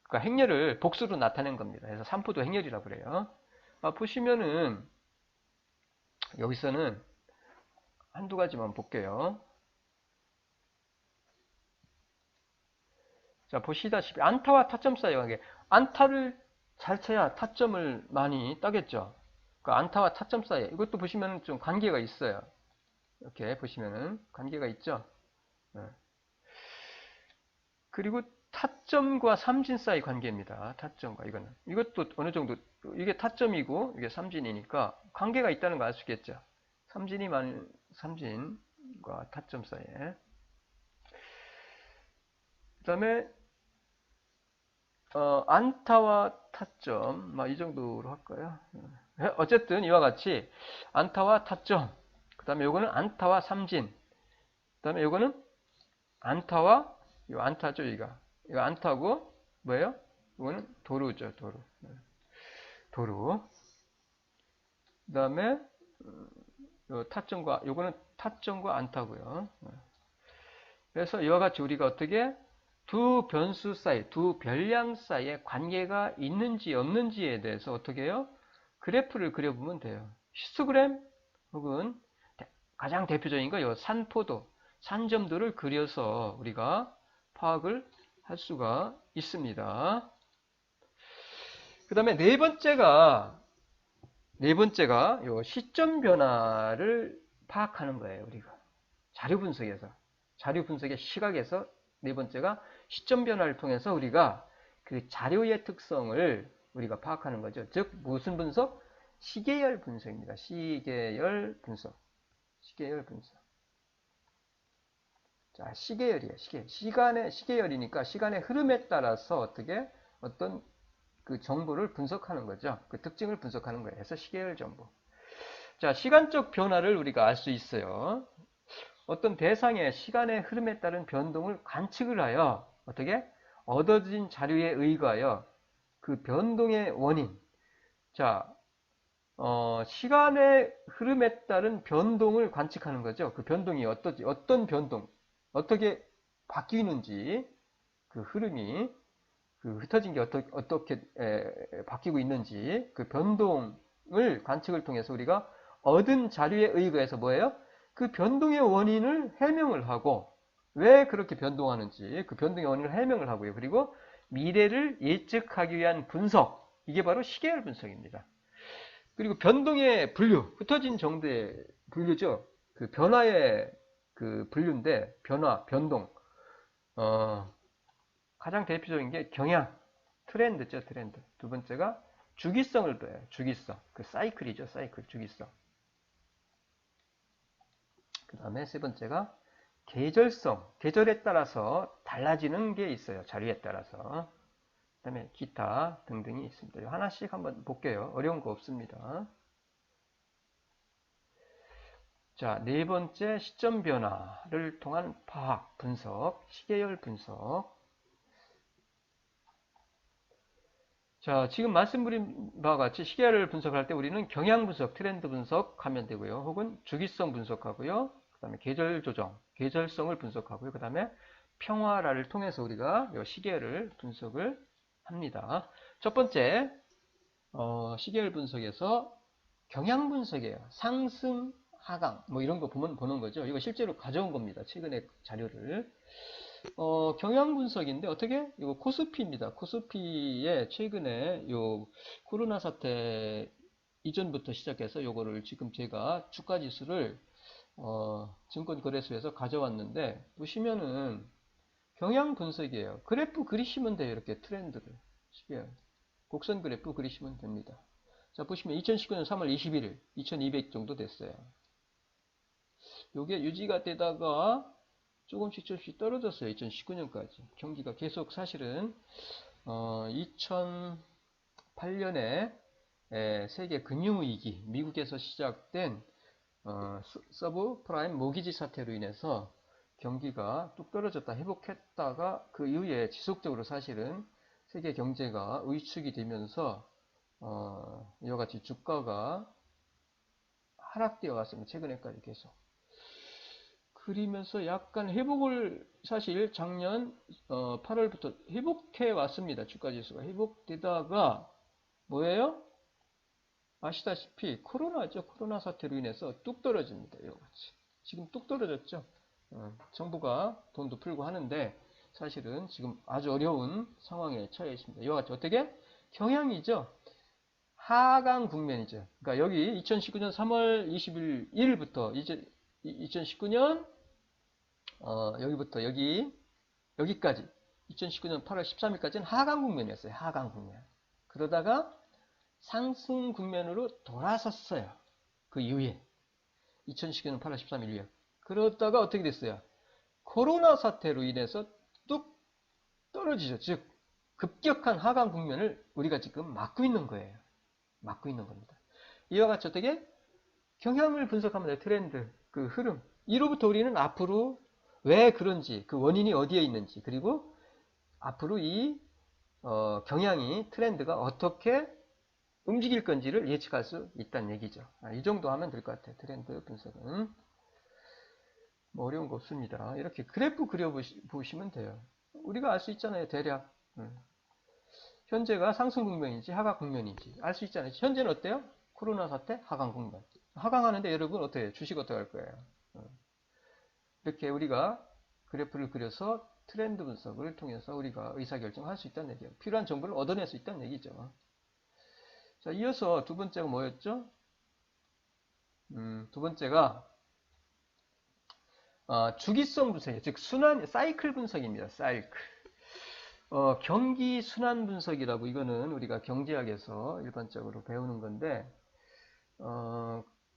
그러니까 행렬을 복수로 나타낸 겁니다. 그래서 산포도 행렬이라고 그래요. 보시면은 여기서는 한두 가지만 볼게요. 자, 보시다시피 안타와 타점 사이의 관계. 안타를 잘 쳐야 타점을 많이 따겠죠. 그 안타와 타점 사이 이것도 보시면 좀 관계가 있어요. 이렇게 보시면은 관계가 있죠. 그리고 타점과 삼진 사이 관계입니다. 타점과 이거는 이것도 어느 정도 이게 타점이고 이게 삼진이니까 관계가 있다는 거 알 수 있겠죠. 삼진과 타점 사이에. 그다음에 안타와 타점 이 정도로 할까요? 어쨌든 이와 같이 안타와 타점, 그다음에 요거는 안타와 삼진, 그다음에 요거는 안타와 요 안타죠. 이거 안타고 뭐예요? 이거는 도루죠. 도루. 그다음에 타점과 요거는 타점과 안타고요. 그래서 이와 같이 우리가 어떻게 두 변수 사이, 두 별량 사이에 관계가 있는지 없는지에 대해서 어떻게 해요? 그래프를 그려보면 돼요. 히스토그램 혹은 가장 대표적인 거 요 산포도, 산점들을 그려서 우리가 파악을 할 수가 있습니다. 그 다음에 네 번째가 요 시점 변화를 파악하는 거예요. 우리가 자료 분석의 시각에서 네 번째가 시점 변화를 통해서 우리가 그 자료의 특성을 우리가 파악하는 거죠. 즉 무슨 분석? 시계열 분석입니다. 시계열 분석. 자, 시계열이에요. 시계열이니까 시간의 흐름에 따라서 어떤 그 정보를 분석하는 거죠. 그 특징을 분석하는 거예요. 그래서 시계열 정보. 자, 시간적 변화를 우리가 알 수 있어요. 어떤 대상의 시간의 흐름에 따른 변동을 관측을 하여 어떻게? 얻어진 자료에 의거하여 그 변동의 원인. 자, 시간의 흐름에 따른 변동을 관측하는 거죠. 그 변동이 어떤 변동, 어떻게 바뀌는지, 그 흐름이, 그 흩어진 게 어떻게 바뀌고 있는지, 그 변동을 관측을 통해서 우리가 얻은 자료에 의거해서 뭐예요? 그 변동의 원인을 해명을 하고, 왜 그렇게 변동하는지, 그 변동의 원인을 해명을 하고요. 그리고 미래를 예측하기 위한 분석, 이게 바로 시계열 분석입니다. 그리고 변동의 분류, 흩어진 정도의 분류죠. 그 변화의 그 분류인데, 변동. 가장 대표적인 게 경향, 트렌드죠, 트렌드. 두 번째가 주기성을 봐요. 주기성. 그 사이클이죠. 사이클, 주기성. 그 다음에 세 번째가 계절성. 계절에 따라서 달라지는 게 있어요. 자리에 따라서. 그 다음에 기타 등등이 있습니다. 하나씩 한번 볼게요. 어려운 거 없습니다. 자, 네 번째 시점 변화를 통한 파악, 분석, 시계열 분석. 자, 지금 말씀드린 바와 같이 시계열을 분석할 때 우리는 경향 분석, 트렌드 분석하면 되고요. 혹은 주기성 분석하고요. 그 다음에 계절 조정, 계절성을 분석하고요. 그 다음에 평화라를 통해서 우리가 이 시계열을 분석을 합니다. 첫 번째, 시계열 분석에서 경향 분석이에요. 상승, 하강, 뭐 이런 거 보는 거죠. 이거 실제로 가져온 겁니다. 최근에 자료를. 경향 분석인데 어떻게? 이거 코스피입니다. 코스피에 최근에 요 코로나 사태 이전부터 시작해서 요거를 지금 제가 주가 지수를 증권거래소에서 가져왔는데 보시면은 경향 분석이에요. 그래프 그리시면 돼요. 이렇게 트렌드를. 곡선 그래프 그리시면 됩니다. 자, 보시면 2019년 3월 21일 2200 정도 됐어요. 요게 유지가 되다가 조금씩 떨어졌어요. 2019년까지. 경기가 계속 사실은 2008년에 세계 금융위기, 미국에서 시작된 서브프라임 모기지 사태로 인해서 경기가 뚝 떨어졌다 회복했다가 그 이후에 지속적으로 사실은 세계 경제가 위축이 되면서 이와 같이 주가가 하락되어 왔습니다. 최근에까지 계속. 그리면서 약간 회복을 사실 작년 8월부터 회복해 왔습니다. 주가 지수가 회복되다가 뭐예요? 아시다시피 코로나죠. 코로나 사태로 인해서 뚝 떨어집니다. 이와 같이. 지금 뚝 떨어졌죠. 정부가 돈도 풀고 하는데 사실은 지금 아주 어려운 상황에 처해 있습니다. 이와 같이 어떻게? 경향이죠. 하강 국면이죠. 그러니까 여기 2019년 3월 21일부터 이제 2019년 여기부터 여기까지 2019년 8월 13일까지는 하강 국면이었어요. 하강 국면. 그러다가 상승 국면으로 돌아섰어요. 그 이후에 2019년 8월 13일 이후에. 그러다가 어떻게 됐어요? 코로나 사태로 인해서 뚝 떨어지죠. 즉 급격한 하강 국면을 우리가 지금 막고 있는 거예요. 막고 있는 겁니다. 이와 같이 어떻게? 경향을 분석하면 돼요. 트렌드, 그 흐름. 이로부터 우리는 앞으로 왜 그런지, 그 원인이 어디에 있는지, 그리고 앞으로 이 경향이, 트렌드가 어떻게 움직일 건지를 예측할 수 있다는 얘기죠. 이 정도 하면 될 것 같아요. 트렌드 분석은. 뭐 어려운 거 없습니다. 이렇게 그래프 그려보시면 돼요. 우리가 알 수 있잖아요. 대략. 현재가 상승 국면인지 하강 국면인지 알 수 있잖아요. 현재는 어때요? 코로나 사태 하강 국면. 하강하는데 여러분 어떻게 해요? 주식 어떻게 할 거예요? 이렇게 우리가 그래프를 그려서 트렌드 분석을 통해서 우리가 의사결정을 할 수 있다는 얘기예요. 필요한 정보를 얻어낼 수 있다는 얘기죠. 자, 이어서 두 번째가 뭐였죠? 두 번째가 주기성 분석이에요. 즉 순환 사이클 분석입니다. 사이클. 경기 순환 분석이라고 이거는 우리가 경제학에서 일반적으로 배우는 건데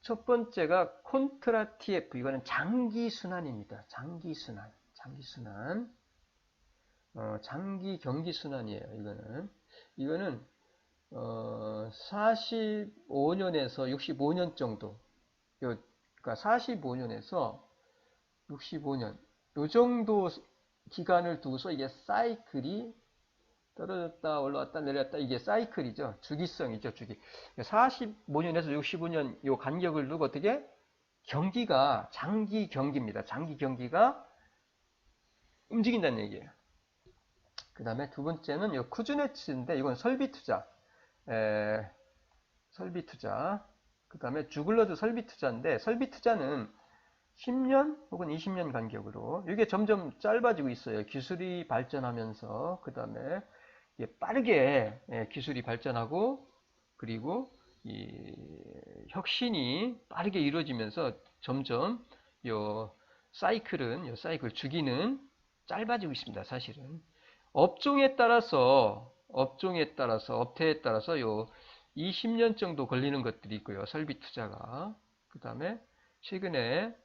첫 번째가 콘트라 TF, 이거는 장기 순환입니다. 장기 순환, 장기 경기 순환이에요. 이거는 45년에서 65년 정도, 그러니까 45년에서 65년, 요 정도 기간을 두고서 이게 사이클이 떨어졌다 올라왔다 내려왔다, 이게 사이클이죠. 주기성이죠. 주기. 45년에서 65년 요 간격을 두고 어떻게? 경기가 장기 경기입니다. 장기 경기가 움직인다는 얘기예요. 그 다음에 두 번째는 요 쿠즈네츠인데 이건 설비 투자. 설비 투자. 그 다음에 주글러드 설비 투자인데 설비 투자는 10년 혹은 20년 간격으로 이게 점점 짧아지고 있어요. 기술이 발전하면서 그 다음에 빠르게 기술이 발전하고 그리고 이 혁신이 빠르게 이루어지면서 점점 요 사이클 주기는 짧아지고 있습니다. 사실은 업종에 따라서 업태에 따라서 요 20년 정도 걸리는 것들이 있고요. 설비 투자가. 그 다음에 최근에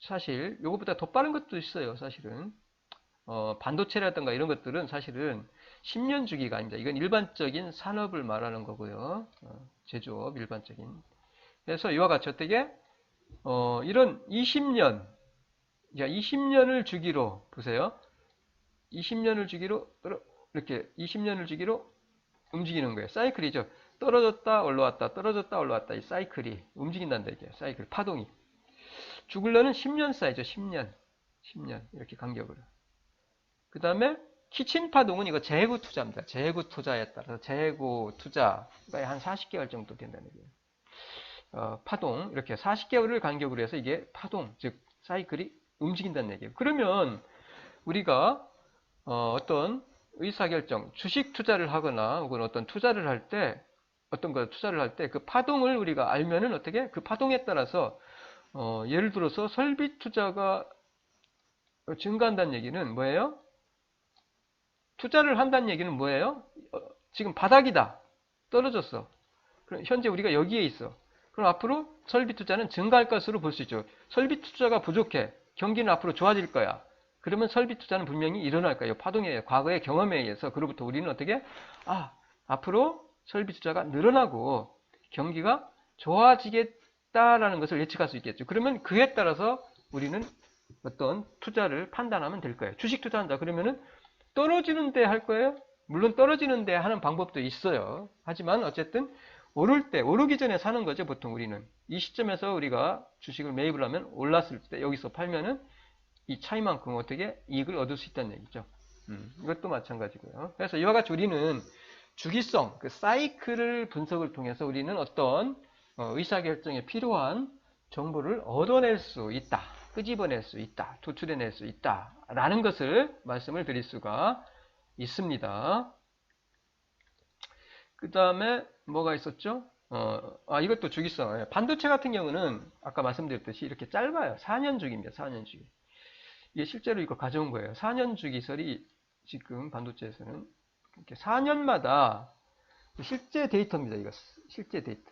사실 요것보다 더 빠른 것도 있어요. 사실은 반도체라든가 이런 것들은 사실은 10년 주기가 아닙니다. 이건 일반적인 산업을 말하는 거고요. 제조업 일반적인. 그래서 이와 같이 어떻게 이런 20년, 20년을 주기로 보세요. 20년을 주기로 이렇게 20년을 주기로 움직이는 거예요. 사이클이죠. 떨어졌다 올라왔다 떨어졌다 올라왔다 이 사이클이 움직인다는 얘기예요. 사이클 파동이. 죽을려는 10년 사이죠. 10년 이렇게 간격으로. 그 다음에 키친 파동은 이거 재고 투자입니다. 재고 투자에 따라서 재고 투자가 한 40개월 정도 된다는 얘기예요. 파동 이렇게 40개월을 간격으로 해서 이게 파동 즉 사이클이 움직인다는 얘기예요. 그러면 우리가 어떤 의사결정, 주식 투자를 하거나 혹은 어떤 투자를 할 때 어떤 거 투자를 할 때 그 파동을 우리가 알면은 어떻게 그 파동에 따라서 예를 들어서 설비 투자가 증가한다는 얘기는 뭐예요? 투자를 한다는 얘기는 뭐예요? 지금 바닥이다. 떨어졌어. 그럼 현재 우리가 여기에 있어. 그럼 앞으로 설비 투자는 증가할 것으로 볼 수 있죠. 설비 투자가 부족해. 경기는 앞으로 좋아질 거야. 그러면 설비 투자는 분명히 일어날 거예요. 파동에 과거의 경험에 의해서 그로부터 우리는 어떻게 앞으로 설비 투자가 늘어나고 경기가 좋아지겠다라는 것을 예측할 수 있겠죠. 그러면 그에 따라서 우리는 어떤 투자를 판단하면 될 거예요. 주식 투자한다 그러면은 떨어지는데 할 거예요? 물론 떨어지는데 하는 방법도 있어요. 하지만 어쨌든 오를 때, 오르기 전에 사는 거죠, 보통 우리는. 이 시점에서 우리가 주식을 매입을 하면 올랐을 때 여기서 팔면은 이 차이만큼 어떻게 이익을 얻을 수 있다는 얘기죠. 이것도 마찬가지고요. 그래서 이와 같이 우리는 주기성, 그 사이클을 분석을 통해서 우리는 어떤 의사결정에 필요한 정보를 얻어낼 수 있다. 끄집어낼 수 있다. 도출해낼 수 있다. 라는 것을 말씀을 드릴 수가 있습니다. 그 다음에 뭐가 있었죠? 이것도 주기성. 반도체 같은 경우는 아까 말씀드렸듯이 이렇게 짧아요. 4년 주기입니다. 4년 주기. 이게 실제로 이거 가져온 거예요. 4년 주기설이 지금 반도체에서는 이렇게 4년마다 실제 데이터입니다. 이거 실제 데이터.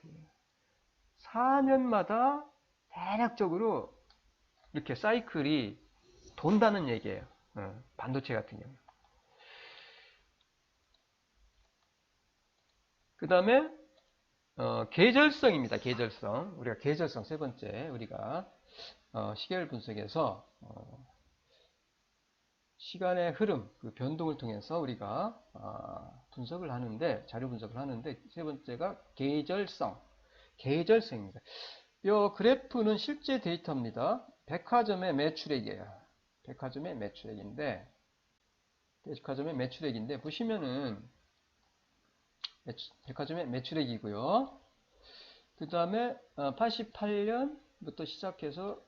4년마다 대략적으로 이렇게 사이클이 돈다는 얘기예요. 반도체 같은 경우. 그 다음에 계절성입니다. 계절성. 우리가 계절성 세 번째 우리가 시계열 분석에서 시간의 흐름, 그 변동을 통해서 우리가 분석을 하는데 자료 분석을 하는데 세 번째가 계절성. 계절성입니다. 이 그래프는 실제 데이터입니다. 백화점의 매출액이에요. 백화점의 매출액인데 보시면은 백화점의 매출액이고요. 그 다음에 88년부터 시작해서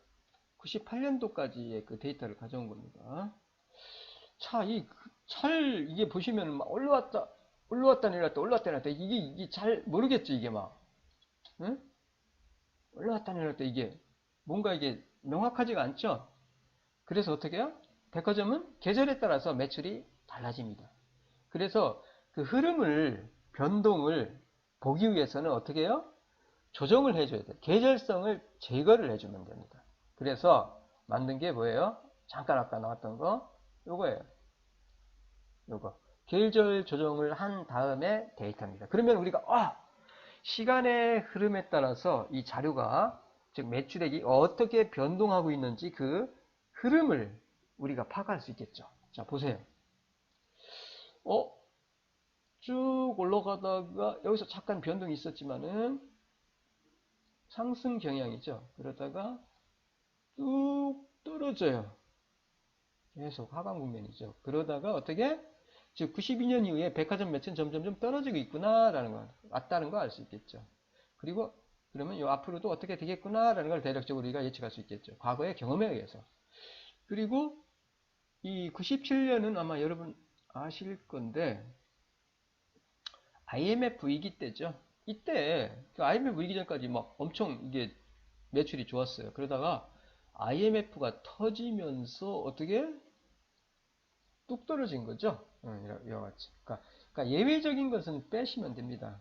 98년도까지의 그 데이터를 가져온 겁니다. 이게 보시면 막 올라왔다 내려왔다 이게 잘 모르겠죠 이게 막 응? 올라왔다 내려왔다 이게 뭔가 이게 명확하지가 않죠. 그래서 어떻게 해요? 백화점은 계절에 따라서 매출이 달라집니다. 그래서 그 변동을 보기 위해서는 어떻게 해요? 조정을 해줘야 돼요. 계절성을 제거를 해주면 됩니다. 그래서 만든 게 뭐예요? 잠깐 아까 나왔던 거 요거예요. 요거 계절 조정을 한 다음에 데이터입니다. 그러면 우리가 시간의 흐름에 따라서 이 자료가 즉 매출액이 어떻게 변동하고 있는지 그 흐름을 우리가 파악할 수 있겠죠. 자 보세요. 쭉 올라가다가 여기서 잠깐 변동이 있었지만은 상승 경향이죠. 그러다가 뚝 떨어져요. 계속 하강 국면이죠. 그러다가 어떻게? 즉 92년 이후에 백화점 매출은 점점점 떨어지고 있구나라는 거, 왔다는 거 알 수 있겠죠. 그리고 그러면 요 앞으로도 어떻게 되겠구나라는 걸 대략적으로 우리가 예측할 수 있겠죠. 과거의 경험에 의해서. 그리고 이 97년은 아마 여러분 아실 건데 IMF 위기 때죠. 이때 그 IMF 위기 전까지 막 엄청 이게 매출이 좋았어요. 그러다가 IMF가 터지면서 어떻게 뚝 떨어진 거죠. 이와 같이. 그러니까 예외적인 것은 빼시면 됩니다.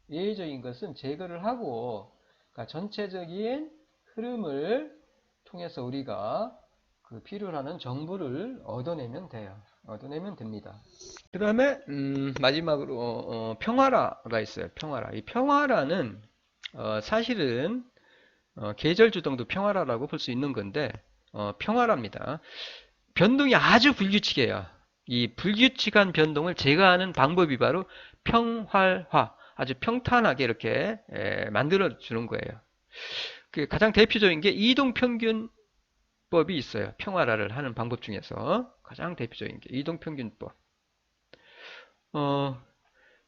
예외적인 것은 제거를 하고, 그러니까 전체적인 흐름을 통해서 우리가 그 필요로 하는 정보를 얻어내면 돼요. 얻어내면 됩니다. 그 다음에 마지막으로 평화라가 있어요. 평화라. 이 평화라는 사실은 계절 주동도 평화라라고 볼 수 있는 건데 평화랍니다. 변동이 아주 불규칙해요. 이 불규칙한 변동을 제거하는 방법이 바로 평활화, 아주 평탄하게 이렇게 만들어 주는 거예요. 그 가장 대표적인 게 이동평균법이 있어요. 평활화를 하는 방법 중에서 가장 대표적인 게 이동평균법.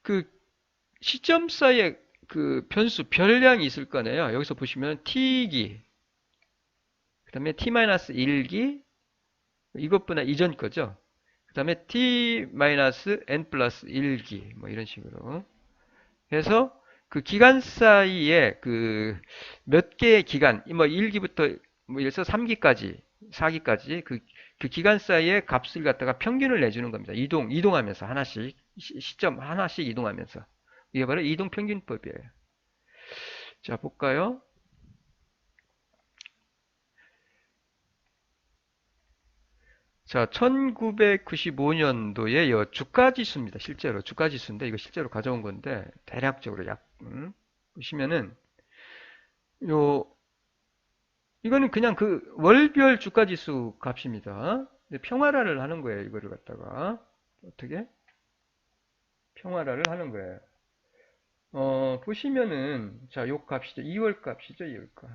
그 시점 사이에 그 변수 별량이 있을 거네요. 여기서 보시면 t기, 그 다음에 t-1기, 이것보다 이전 거죠. 그 다음에 t-n 플러스 1기, 뭐 이런 식으로 해서 그 기간 사이에 그 몇 개의 기간, 뭐 1기부터 뭐 예를 들어서 3기까지, 4기까지 그 기간 사이에 값을 갖다가 평균을 내주는 겁니다. 이동하면서 하나씩, 시점 하나씩 이동하면서. 이게 바로 이동평균법이에요. 자, 볼까요? 자, 1995년도에 주가지수입니다. 실제로 주가지수인데 이거 실제로 가져온 건데 대략적으로 보시면은 요 이거는 그냥 그 월별 주가지수 값입니다. 근데 평활화를 하는 거예요. 이거를 갖다가 어떻게 평활화를 하는 거예요. 보시면은 자, 요 값이죠. 2월 값이죠. 2월 값.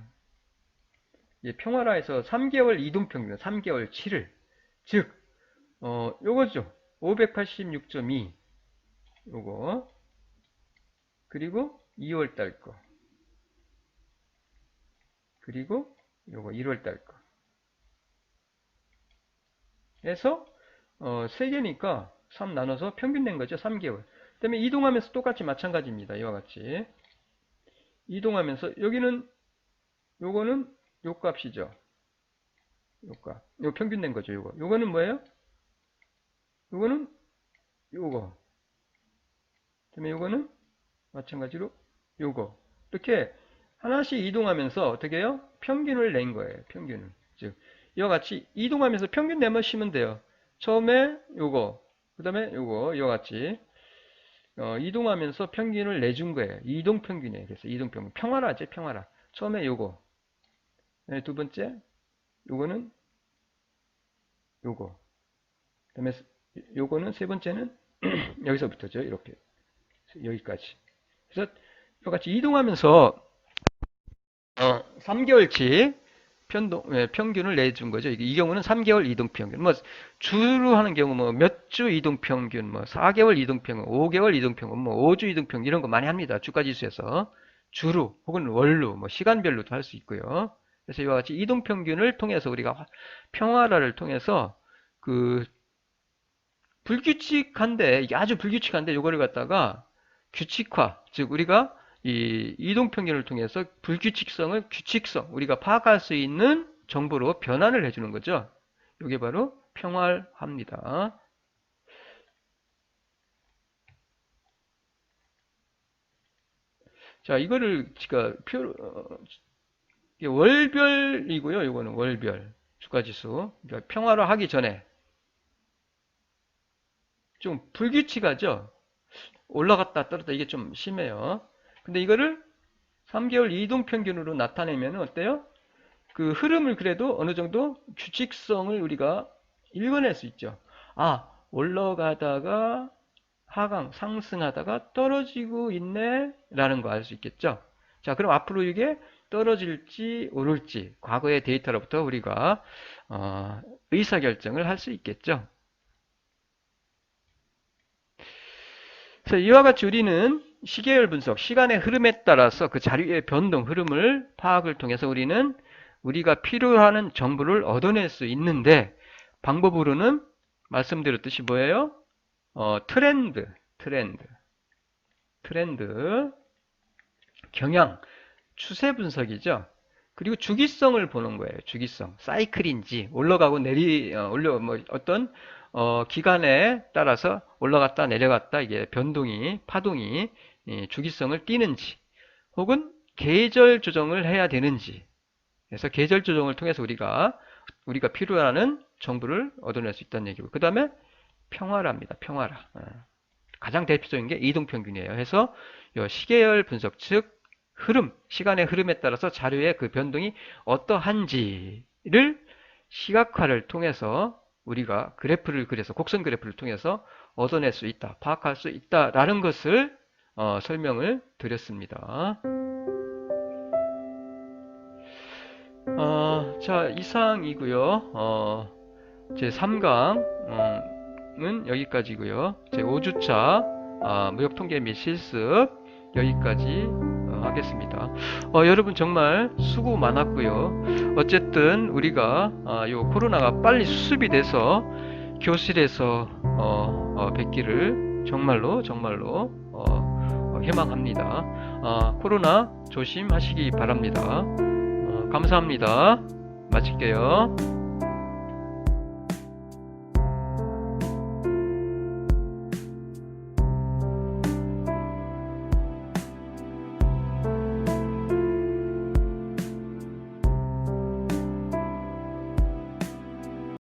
예, 평활화에서 3개월 이동평균, 3개월 7일. 즉 요거죠. 586.2 요거 그리고 2월 달 거 그리고 요거 1월 달 거 해서 3개니까 3 나눠서 평균 낸 거죠. 3개월. 그 다음에 이동하면서 똑같이 마찬가지입니다. 이와 같이 이동하면서 여기는 요거는 요 값이죠. 요 값. 요 평균 낸 거죠. 요거는 뭐예요? 요거는 요거. 그 다음에 요거는 마찬가지로 요거. 이렇게 하나씩 이동하면서 어떻게 해요? 평균을 낸 거예요. 평균을. 즉 이와 같이 이동하면서 평균 내시면 돼요. 처음에 요거, 그 다음에 요거, 이와 같이 이동하면서 평균을 내준 거예요. 이동평균이에요. 그래서 이동평균. 평활화죠, 평활화. 처음에 요거, 네, 두 번째 요거는 요거, 그 다음에 요거는 세 번째는 여기서부터죠. 이렇게 여기까지. 그래서 이와 같이 이동하면서 3개월치 평균을 내준 거죠. 이 경우는 3개월 이동평균. 뭐, 주로 하는 경우 뭐, 몇 주 이동평균, 뭐, 4개월 이동평균, 5개월 이동평균, 뭐, 5주 이동평균, 이런 거 많이 합니다. 주가지수에서. 주로, 혹은 월로, 뭐, 시간별로도 할 수 있고요. 그래서 이와 같이 이동평균을 통해서 우리가 평활화를 통해서 그, 불규칙한데, 이게 아주 불규칙한데, 요거를 갖다가 규칙화, 즉, 우리가 이 이동평균을 통해서 불규칙성을 규칙성, 우리가 파악할 수 있는 정보로 변환을 해주는 거죠. 이게 바로 평활화입니다. 자, 이거를 제가 이게 월별이고요. 이거는 월별 주가지수. 그러니까 평활화 하기 전에 좀 불규칙하죠. 올라갔다 떨어졌다 이게 좀 심해요. 근데 이거를 3개월 이동평균으로 나타내면 어때요? 그 흐름을 그래도 어느 정도 규칙성을 우리가 읽어낼 수 있죠. 아, 올라가다가 하강, 상승하다가 떨어지고 있네 라는 거 알 수 있겠죠. 자, 그럼 앞으로 이게 떨어질지 오를지 과거의 데이터로부터 우리가 의사결정을 할 수 있겠죠. 그래서 이와 같이 우리는 시계열 분석, 시간의 흐름에 따라서 그 자료의 변동, 흐름을 파악을 통해서 우리는 우리가 필요하는 정보를 얻어낼 수 있는데 방법으로는 말씀드렸듯이 뭐예요? 트렌드, 경향, 추세 분석이죠. 그리고 주기성을 보는 거예요. 주기성, 사이클인지 올라가고 올려 뭐 어떤 기간에 따라서 올라갔다 내려갔다 이게 변동이 파동이 주기성을 띠는지 혹은 계절 조정을 해야 되는지, 그래서 계절 조정을 통해서 우리가 필요로 하는 정보를 얻어낼 수 있다는 얘기고, 그 다음에 평화랍니다. 평화라. 가장 대표적인 게 이동평균이에요. 해서 이 시계열 분석, 즉 흐름, 시간의 흐름에 따라서 자료의 그 변동이 어떠한지를 시각화를 통해서 우리가 그래프를 그려서 곡선 그래프를 통해서 얻어낼 수 있다, 파악할 수 있다라는 것을 설명을 드렸습니다. 자, 이상이고요. 제 3강은 여기까지고요. 제 5주차 무역통계 및 실습 여기까지 하겠습니다. 여러분 정말 수고 많았고요. 어쨌든 우리가 요 코로나가 빨리 수습이 돼서 교실에서 뵙기를 정말로 희망합니다. 코로나 조심하시기 바랍니다. 감사합니다. 마칠게요.